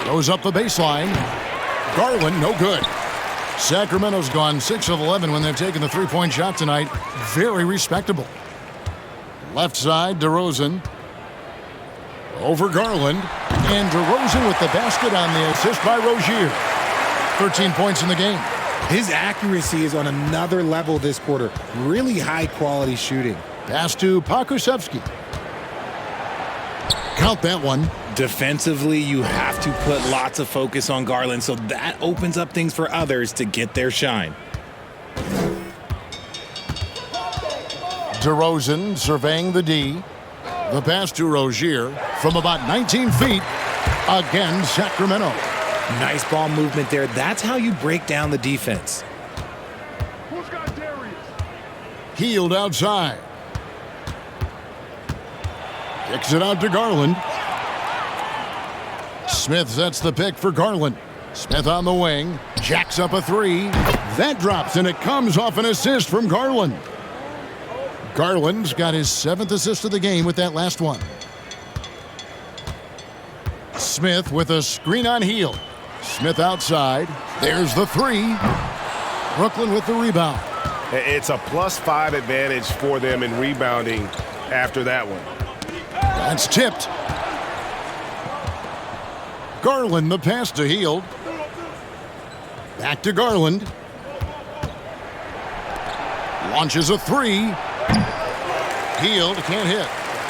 Goes up the baseline. Garland, no good. Sacramento's gone 6 of 11 when they've taken the three-point shot tonight. Very respectable. Left side, DeRozan. Over Garland. And DeRozan with the basket on the assist by Rozier. 13 points in the game. His accuracy is on another level this quarter. Really high-quality shooting. Pass to Pokusevski. Count that one. Defensively, you have to put lots of focus on Garland, so that opens up things for others to get their shine. DeRozan surveying the D. The pass to Rozier from about 19 feet. Again, Sacramento. Nice ball movement there. That's how you break down the defense. Hield outside. Kicks it out to Garland. Smith sets the pick for Garland. Smith on the wing. Jacks up a 3. That drops, and it comes off an assist from Garland. Garland's got his 7th assist of the game with that last one. Smith with a screen on Hield. Smith outside. There's the 3. Brooklyn with the rebound. It's a +5 advantage for them in rebounding after that one. That's tipped. Garland, the pass to Hield. Back to Garland. Launches a 3. Hield can't hit.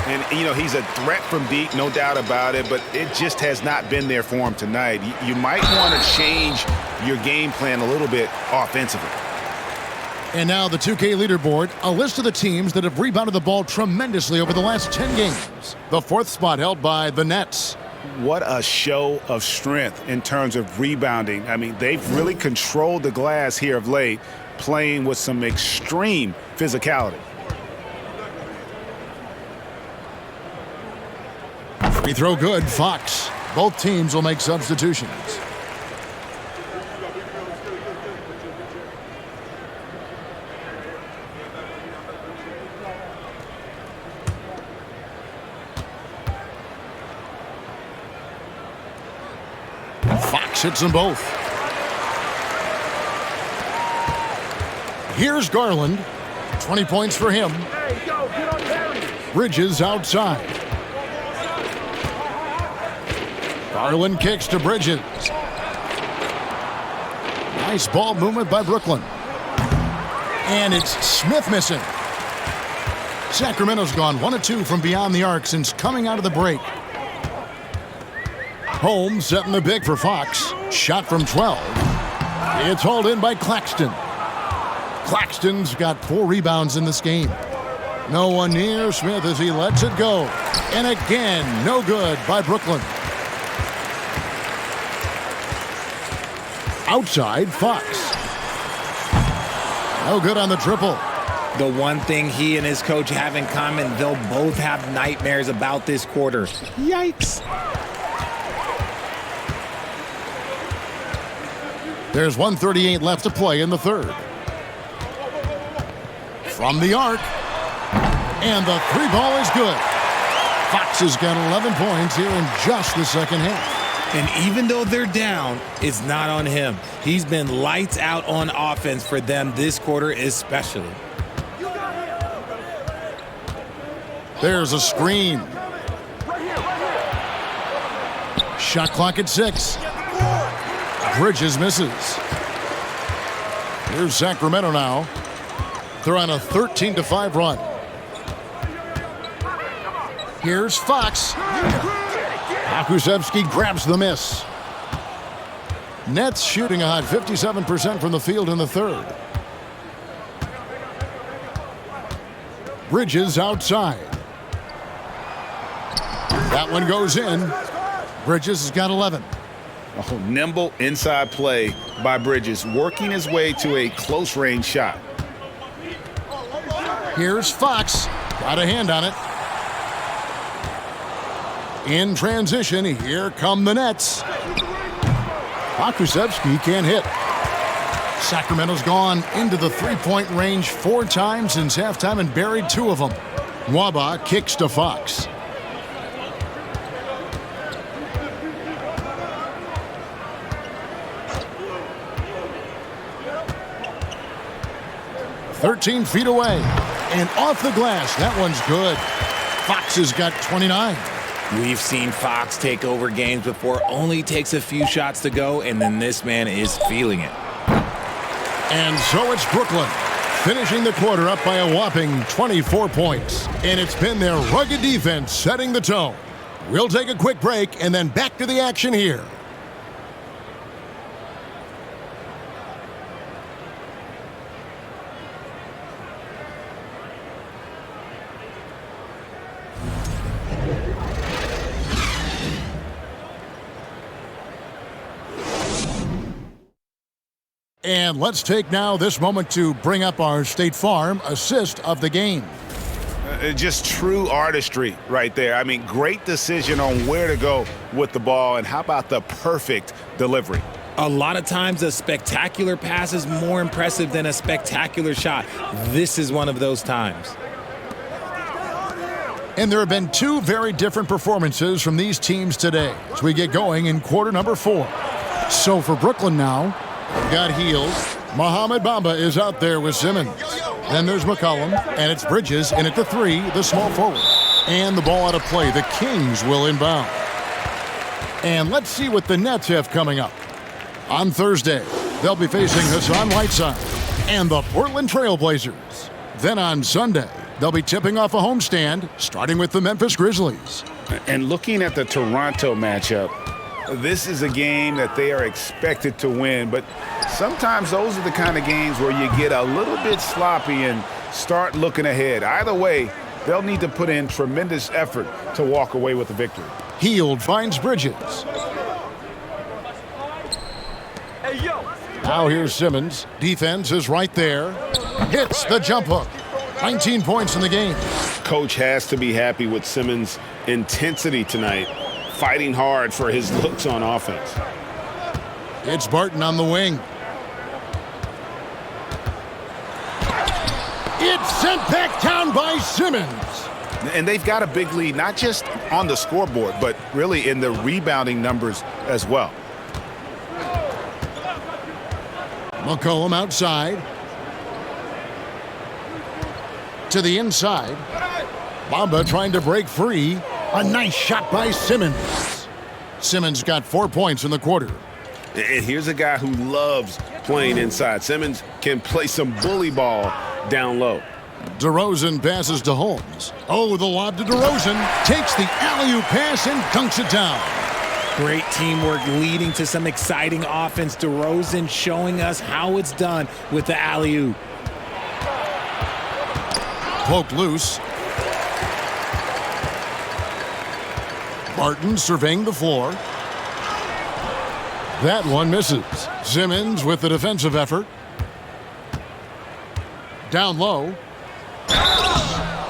And, you know, he's a threat from deep, no doubt about it, but it just has not been there for him tonight. You might want to change your game plan a little bit offensively. And now the 2K leaderboard, a list of the teams that have rebounded the ball tremendously over the last 10 games. The 4th spot held by the Nets. What a show of strength in terms of rebounding. I mean, they've really controlled the glass here of late, playing with some extreme physicality. Free throw good, Fox. Both teams will make substitutions. Fox hits them both. Here's Garland. 20 points for him. Bridges outside. Garland kicks to Bridges. Nice ball movement by Brooklyn. And it's Smith missing. Sacramento's gone 1 of 2 from beyond the arc since coming out of the break. Holmes setting the big for Fox. Shot from 12. It's hauled in by Claxton. Claxton's got 4 rebounds in this game. No one near Smith as he lets it go. And again, no good by Brooklyn. Outside, Fox. No good on the triple. The one thing he and his coach have in common, they'll both have nightmares about this quarter. Yikes. There's 1:38 left to play in the third. From the arc. And the 3 ball is good. Fox has got 11 points here in just the second half. And even though they're down, it's not on him. He's been lights out on offense for them this quarter especially. There's a screen. Shot clock at 6. Bridges misses. Here's Sacramento now. They're on a 13-5 run. Here's Fox. Akusevsky grabs the miss. Nets shooting a hot 57% from the field in the third. Bridges outside. That one goes in. Bridges has got 11. Oh, nimble inside play by Bridges, working his way to a close-range shot. Here's Fox. Got a hand on it. In transition, here come the Nets. Akusevsky can't hit. Sacramento's gone into the 3-point range 4 times since halftime and buried 2 of them. Waba kicks to Fox. "13 feet away and off the glass. That one's good. Fox has got 29. We've seen Fox take over games before, only takes a few shots to go, and then this man is feeling it. And so it's Brooklyn, finishing the quarter up by a whopping 24 points. And it's been their rugged defense setting the tone. We'll take a quick break and then back to the action here. And let's take now this moment to bring up our State Farm assist of the game. Just true artistry right there. I mean, great decision on where to go with the ball, and how about the perfect delivery? A lot of times a spectacular pass is more impressive than a spectacular shot. This is one of those times. And there have been 2 very different performances from these teams today as we get going in quarter number 4. So for Brooklyn now, got Heald. Mohamed Bamba is out there with Simmons. Then there's McCollum, and it's Bridges in at the 3, the small forward. And the ball out of play. The Kings will inbound. And let's see what the Nets have coming up. On Thursday, they'll be facing Hassan Whiteside and the Portland Trail Blazers. Then on Sunday, they'll be tipping off a homestand, starting with the Memphis Grizzlies. And looking at the Toronto matchup, This is a game that they are expected to win, but sometimes those are the kind of games where you get a little bit sloppy and start looking ahead. Either way, they'll need to put in tremendous effort to walk away with the victory. Heald finds Bridges. Now here's Simmons. Defense is right there. Hits the jump hook. 19 points in the game. Coach has to be happy with Simmons' intensity tonight, fighting hard for his looks on offense. It's Barton on the wing. It's sent back down by Simmons. And they've got a big lead, not just on the scoreboard, but really in the rebounding numbers as well. McCollum outside. To the inside. Bamba trying to break free. A nice shot by Simmons. Simmons got 4 points in the quarter. And here's a guy who loves playing inside. Simmons can play some bully ball down low. DeRozan passes to Holmes. Oh, the lob to DeRozan. Takes the alley-oop pass and dunks it down. Great teamwork leading to some exciting offense. DeRozan showing us how it's done with the alley-oop. Poked loose. Barton surveying the floor. That one misses. Simmons with the defensive effort. Down low.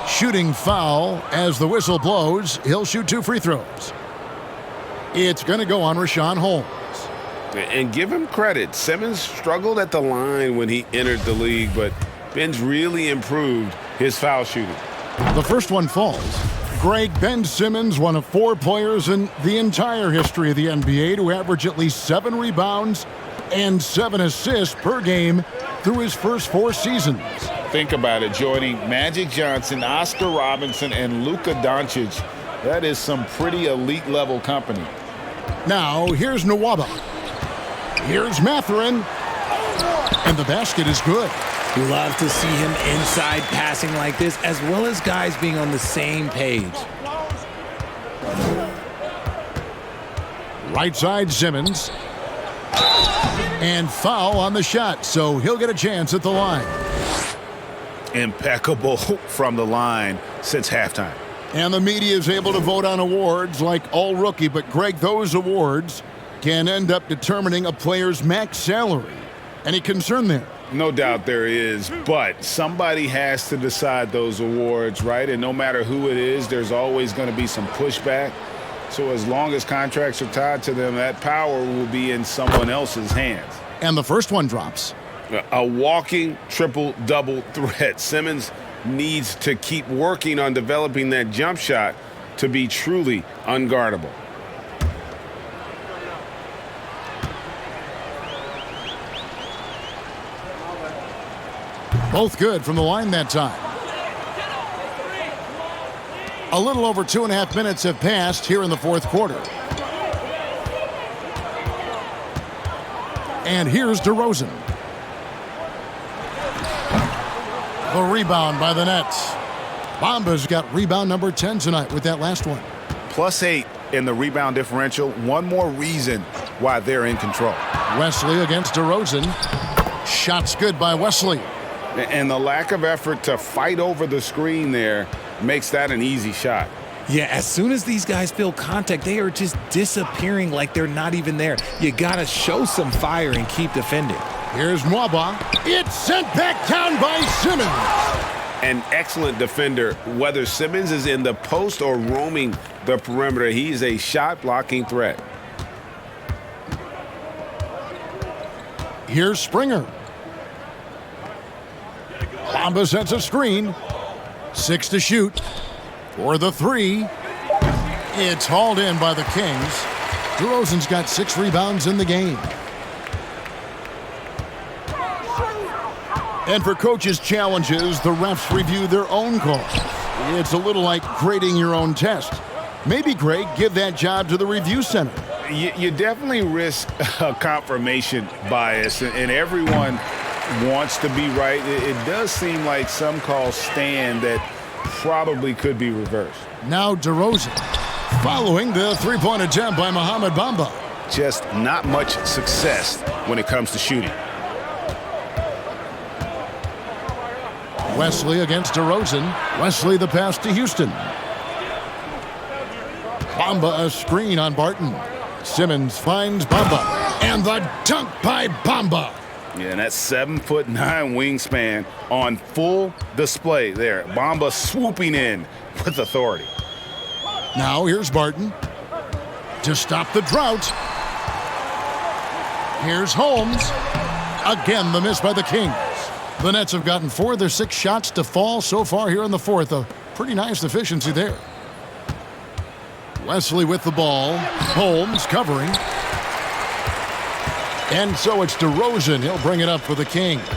Shooting foul as the whistle blows. He'll shoot 2 free throws. It's going to go on Rashawn Holmes. And give him credit. Simmons struggled at the line when he entered the league, but Ben's really improved his foul shooting. The first one falls. Greg, Ben Simmons, one of 4 players in the entire history of the NBA to average at least 7 rebounds and 7 assists per game through his first 4 seasons. Think about it, joining Magic Johnson, Oscar Robertson, and Luka Doncic. That is some pretty elite level company. Now, here's Nwaba. Here's Mathurin. And the basket is good. Love to see him inside passing like this, as well as guys being on the same page. Right side, Simmons. And foul on the shot, so he'll get a chance at the line. Impeccable from the line since halftime. And the media is able to vote on awards like all rookie, but Greg, those awards can end up determining a player's max salary. Any concern there? No doubt there is, but somebody has to decide those awards, right? And no matter who it is, there's always going to be some pushback. So as long as contracts are tied to them, that power will be in someone else's hands. And the first one drops. A walking triple-double threat. Simmons needs to keep working on developing that jump shot to be truly unguardable. Both good from the line that time. A little over 2.5 minutes have passed here in the fourth quarter. And here's DeRozan. The rebound by the Nets. Bamba's got rebound number 10 tonight with that last one. +8 in the rebound differential. One more reason why they're in control. Wesley against DeRozan. Shots good by Wesley. And the lack of effort to fight over the screen there makes that an easy shot. Yeah, as soon as these guys feel contact, they are just disappearing like they're not even there. You got to show some fire and keep defending. Here's Nwaba. It's sent back down by Simmons. An excellent defender, whether Simmons is in the post or roaming the perimeter. He's a shot-blocking threat. Here's Springer. Bamba sets a screen. 6 to shoot. For the 3. It's hauled in by the Kings. DeRozan's got 6 rebounds in the game. And for coaches' challenges, the refs review their own calls. It's a little like grading your own test. Maybe, Greg, give that job to the review center. You definitely risk a confirmation bias, and everyone wants to be right. It does seem like some calls stand that probably could be reversed. Now DeRozan, following the 3-point attempt by Mohamed Bamba. just not much success when it comes to shooting. Wesley against DeRozan. Wesley the pass to Houston. Bamba a screen on Barton. Simmons finds Bamba. And the dunk by Bamba. Yeah, and that 7'9" wingspan on full display there. Bamba swooping in with authority. Now here's Barton to stop the drought. Here's Holmes. Again, the miss by the Kings. The Nets have gotten 4 of their 6 shots to fall so far here in the fourth. A pretty nice efficiency there. Wesley with the ball. Holmes covering. And so it's DeRozan. He'll bring it up for the Kings.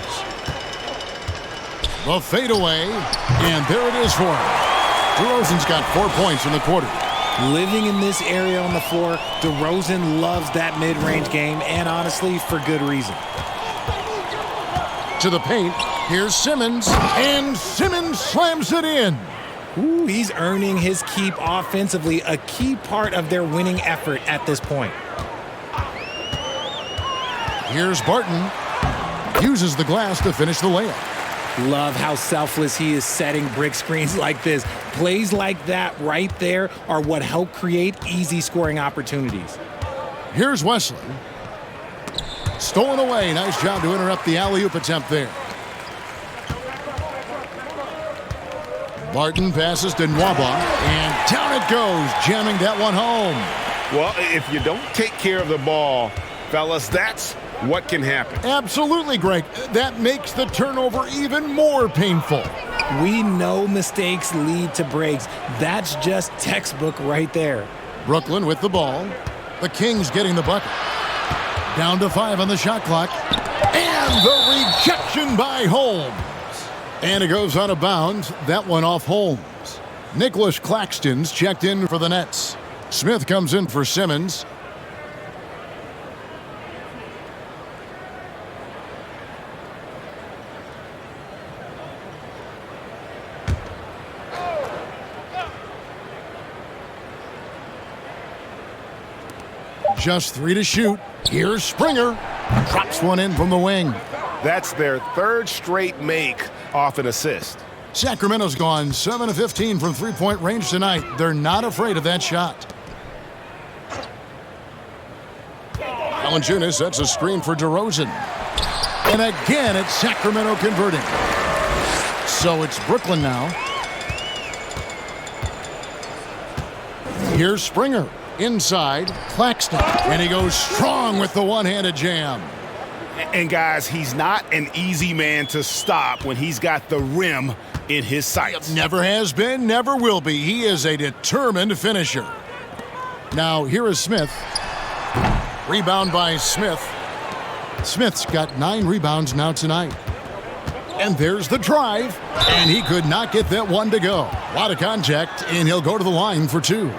The fadeaway. And there it is for him. DeRozan's got 4 points in the quarter. Living in this area on the floor, DeRozan loves that mid-range game, and honestly, for good reason. To the paint. Here's Simmons. And Simmons slams it in. Ooh, he's earning his keep offensively, a key part of their winning effort at this point. Here's Barton. Uses the glass to finish the layup. Love how selfless he is setting brick screens like this. Plays like that right there are what help create easy scoring opportunities. Here's Wesley. Stolen away. Nice job to interrupt the alley-oop attempt there. Barton passes to Nwaba, and down it goes, jamming that one home. Well, if you don't take care of the ball, fellas, that's what can happen. Absolutely, Greg. That makes the turnover even more painful. We know mistakes lead to breaks. That's just textbook right there. Brooklyn with the ball. The Kings getting the bucket. Down to 5 on the shot clock. And the rejection by Holmes. And it goes out of bounds. That one off Holmes. Nicholas Claxton's checked in for the Nets. Smith comes in for Simmons. Just 3 to shoot. Here's Springer. Drops one in from the wing. That's their 3rd straight make off an assist. Sacramento's gone 7 of 15 from three-point range tonight. They're not afraid of that shot. Valanciunas sets a screen for DeRozan. And again, it's Sacramento converting. So it's Brooklyn now. Here's Springer. Inside, Claxton. And he goes strong with the one-handed jam. And guys, he's not an easy man to stop when he's got the rim in his sights. Never has been, never will be. He is a determined finisher. Now, here is Smith. Rebound by Smith. Smith's got 9 rebounds now tonight. And there's the drive. And he could not get that one to go. A lot of contact, and he'll go to the line for 2.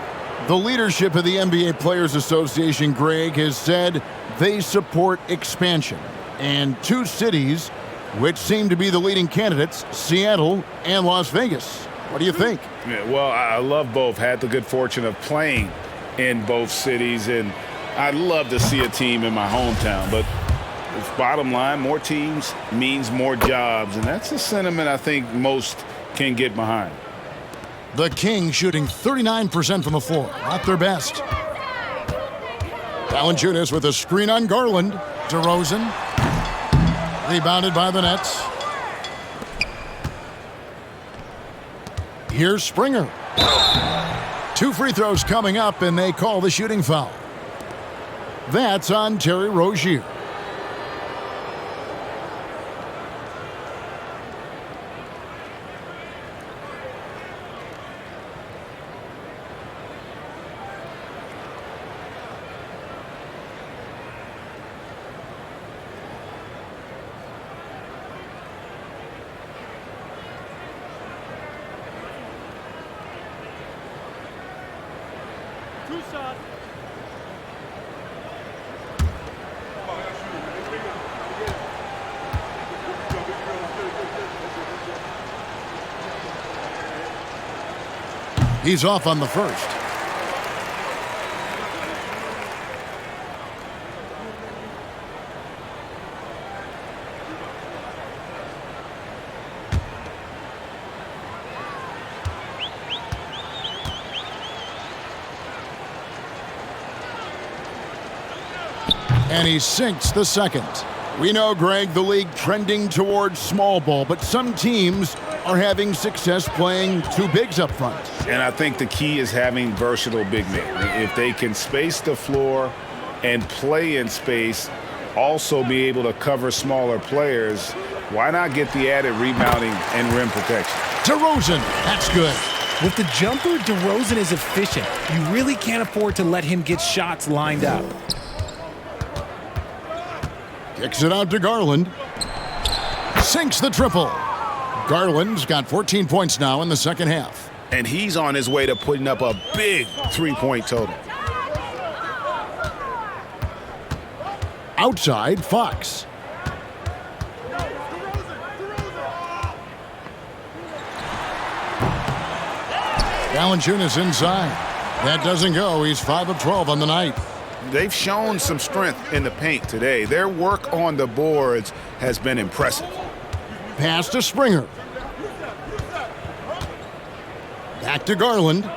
The leadership of the NBA Players Association, Greg, has said they support expansion. And 2 cities, which seem to be the leading candidates, Seattle and Las Vegas. What do you think? Yeah, well, I love both. Had the good fortune of playing in both cities, and I'd love to see a team in my hometown. But bottom line, more teams means more jobs, and that's a sentiment I think most can get behind. The Kings shooting 39% from the floor. Not their best. Valanciunas with a screen on Garland. DeRozan. Rebounded by the Nets. Here's Springer. 2 free throws coming up, and they call the shooting foul. That's on Terry Rozier. He's off on the first. And he sinks the second. We know, Greg, the league trending towards small ball, but some teams are having success playing two bigs up front. And I think the key is having versatile big men. If they can space the floor and play in space, also be able to cover smaller players, why not get the added rebounding and rim protection? DeRozan, that's good. With the jumper, DeRozan is efficient. You really can't afford to let him get shots lined up. Kicks it out to Garland. Sinks the triple. Garland's got 14 points now in the second half. And he's on his way to putting up a big three-point total. Outside, Fox. Valanciunas inside. That doesn't go. He's 5 of 12 on the night. They've shown some strength in the paint today. Their work on the boards has been impressive. Pass to Springer. Back to Garland.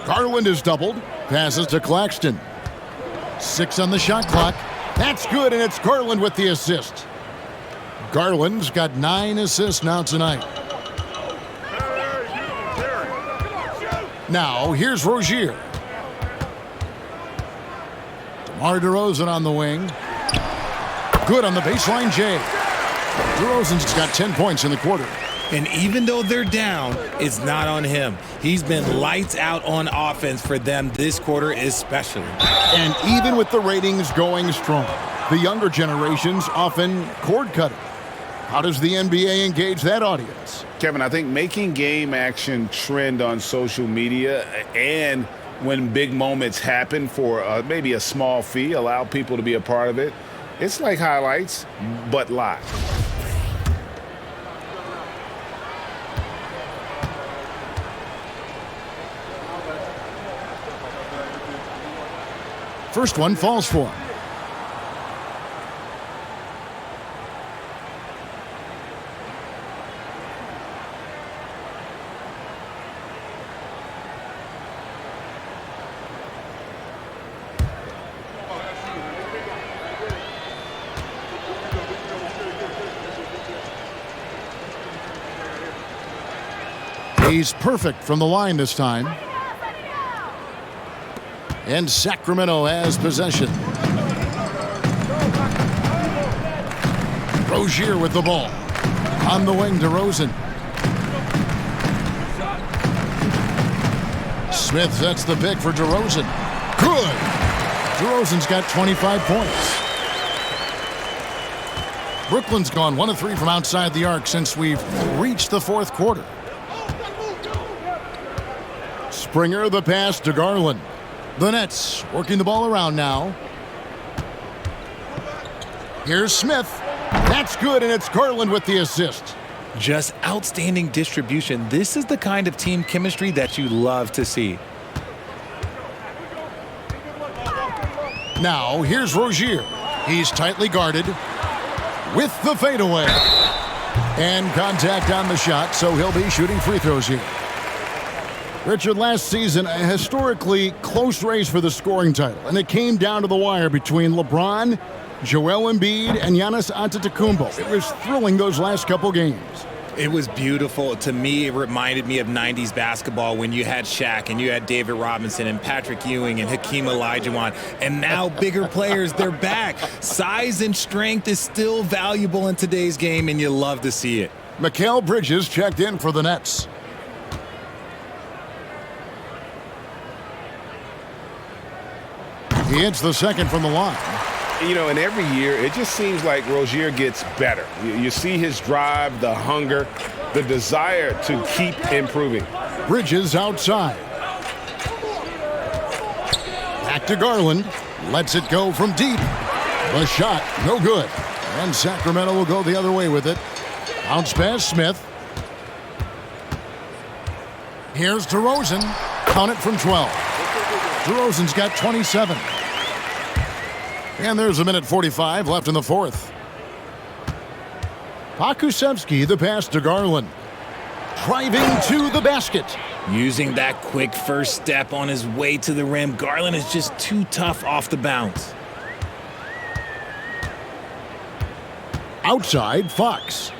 Garland is doubled. Passes to Claxton. 6 on the shot clock. That's good, and it's Garland with the assist. Garland's got 9 assists now tonight. Now, here's Rozier. DeMar DeRozan on the wing. Good on the baseline, Jay. DeRozan's got 10 points in the quarter. And even though they're down, it's not on him. He's been lights out on offense for them this quarter especially. And even with the ratings going strong, the younger generation's often cord cutting. How does the NBA engage that audience? Kevin, I think making game action trend on social media and when big moments happen for maybe a small fee, allow people to be a part of it. It's like highlights, but live. First one falls for him. He's perfect from the line this time. And Sacramento has possession. Rozier with the ball. On the wing, DeRozan. Smith sets the pick for DeRozan. Good! DeRozan's got 25 points. Brooklyn's gone 1 of 3 from outside the arc since we've reached the fourth quarter. Springer the pass to Garland. The Nets working the ball around now. Here's Smith. That's good, and it's Garland with the assist. Just outstanding distribution. This is the kind of team chemistry that you love to see. Now, here's Rozier. He's tightly guarded with the fadeaway. And contact on the shot, so he'll be shooting free throws here. Richard, last season, a historically close race for the scoring title, and it came down to the wire between LeBron, Joel Embiid, and Giannis Antetokounmpo. It was thrilling those last couple games. It was beautiful. To me, it reminded me of 90s basketball when you had Shaq and you had David Robinson and Patrick Ewing and Hakeem Olajuwon. And now bigger players, they're back. Size and strength is still valuable in today's game, and you love to see it. Mikal Bridges checked in for the Nets. He hits the second from the line. You know, and every year, it just seems like Rozier gets better. You see his drive, the hunger, the desire to keep improving. Bridges outside. Back to Garland. Lets it go from deep. The shot, no good. And Sacramento will go the other way with it. Bounce pass, Smith. Here's DeRozan. Count it from 12. DeRozan's got 27. And there's a minute 45 left in the fourth. Pokusevski, the pass to Garland. Driving to the basket. Using that quick first step on his way to the rim, Garland is just too tough off the bounce. Outside, Fox.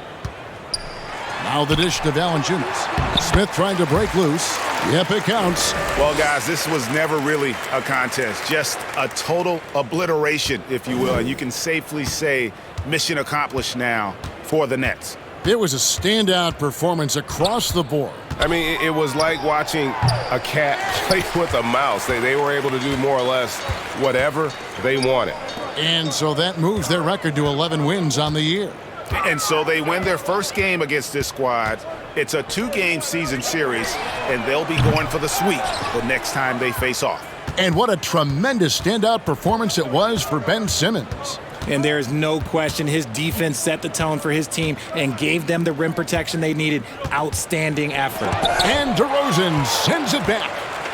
Now the dish to Valanciunas. Smith trying to break loose. Yep, it counts. Well, guys, this was never really a contest. Just a total obliteration, if you will. And you can safely say mission accomplished now for the Nets. It was a standout performance across the board. I mean, it was like watching a cat play with a mouse. They were able to do more or less whatever they wanted. And so that moves their record to 11 wins on the year. And so they win their first game against this squad. It's a 2-game season series, and they'll be going for the sweep the next time they face off. And what a tremendous standout performance it was for Ben Simmons. And there is no question his defense set the tone for his team and gave them the rim protection they needed. Outstanding effort. And DeRozan sends it back.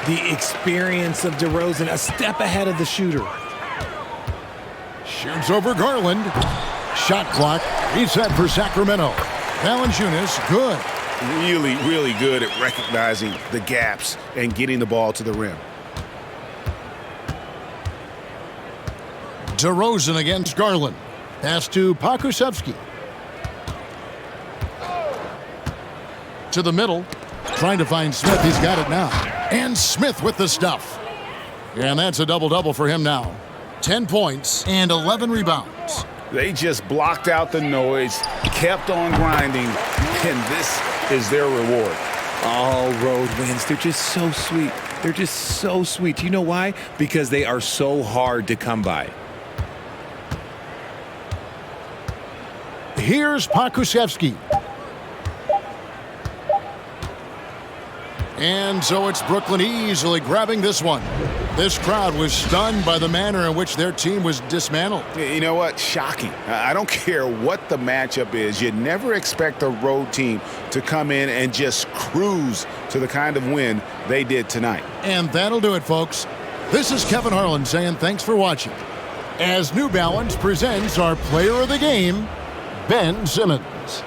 The experience of DeRozan, a step ahead of the shooter. Shoots over Garland. Shot clock reset for Sacramento. Valanciunas, good. Really, really good at recognizing the gaps and getting the ball to the rim. DeRozan against Garland. Pass to Pokusevski. To the middle. Trying to find Smith. He's got it now. And Smith with the stuff. And that's a double-double for him now. 10 points and 11 rebounds. They just blocked out the noise, kept on grinding, and this is their reward. All road wins. They're just so sweet. They're just so sweet. Do you know why? Because they are so hard to come by. Here's Pokusevski. And so it's Brooklyn easily grabbing this one. This crowd was stunned by the manner in which their team was dismantled. You know what? Shocking. I don't care what the matchup is. You never expect a road team to come in and just cruise to the kind of win they did tonight. And that'll do it, folks. This is Kevin Harlan saying thanks for watching. As New Balance presents our player of the game, Ben Simmons.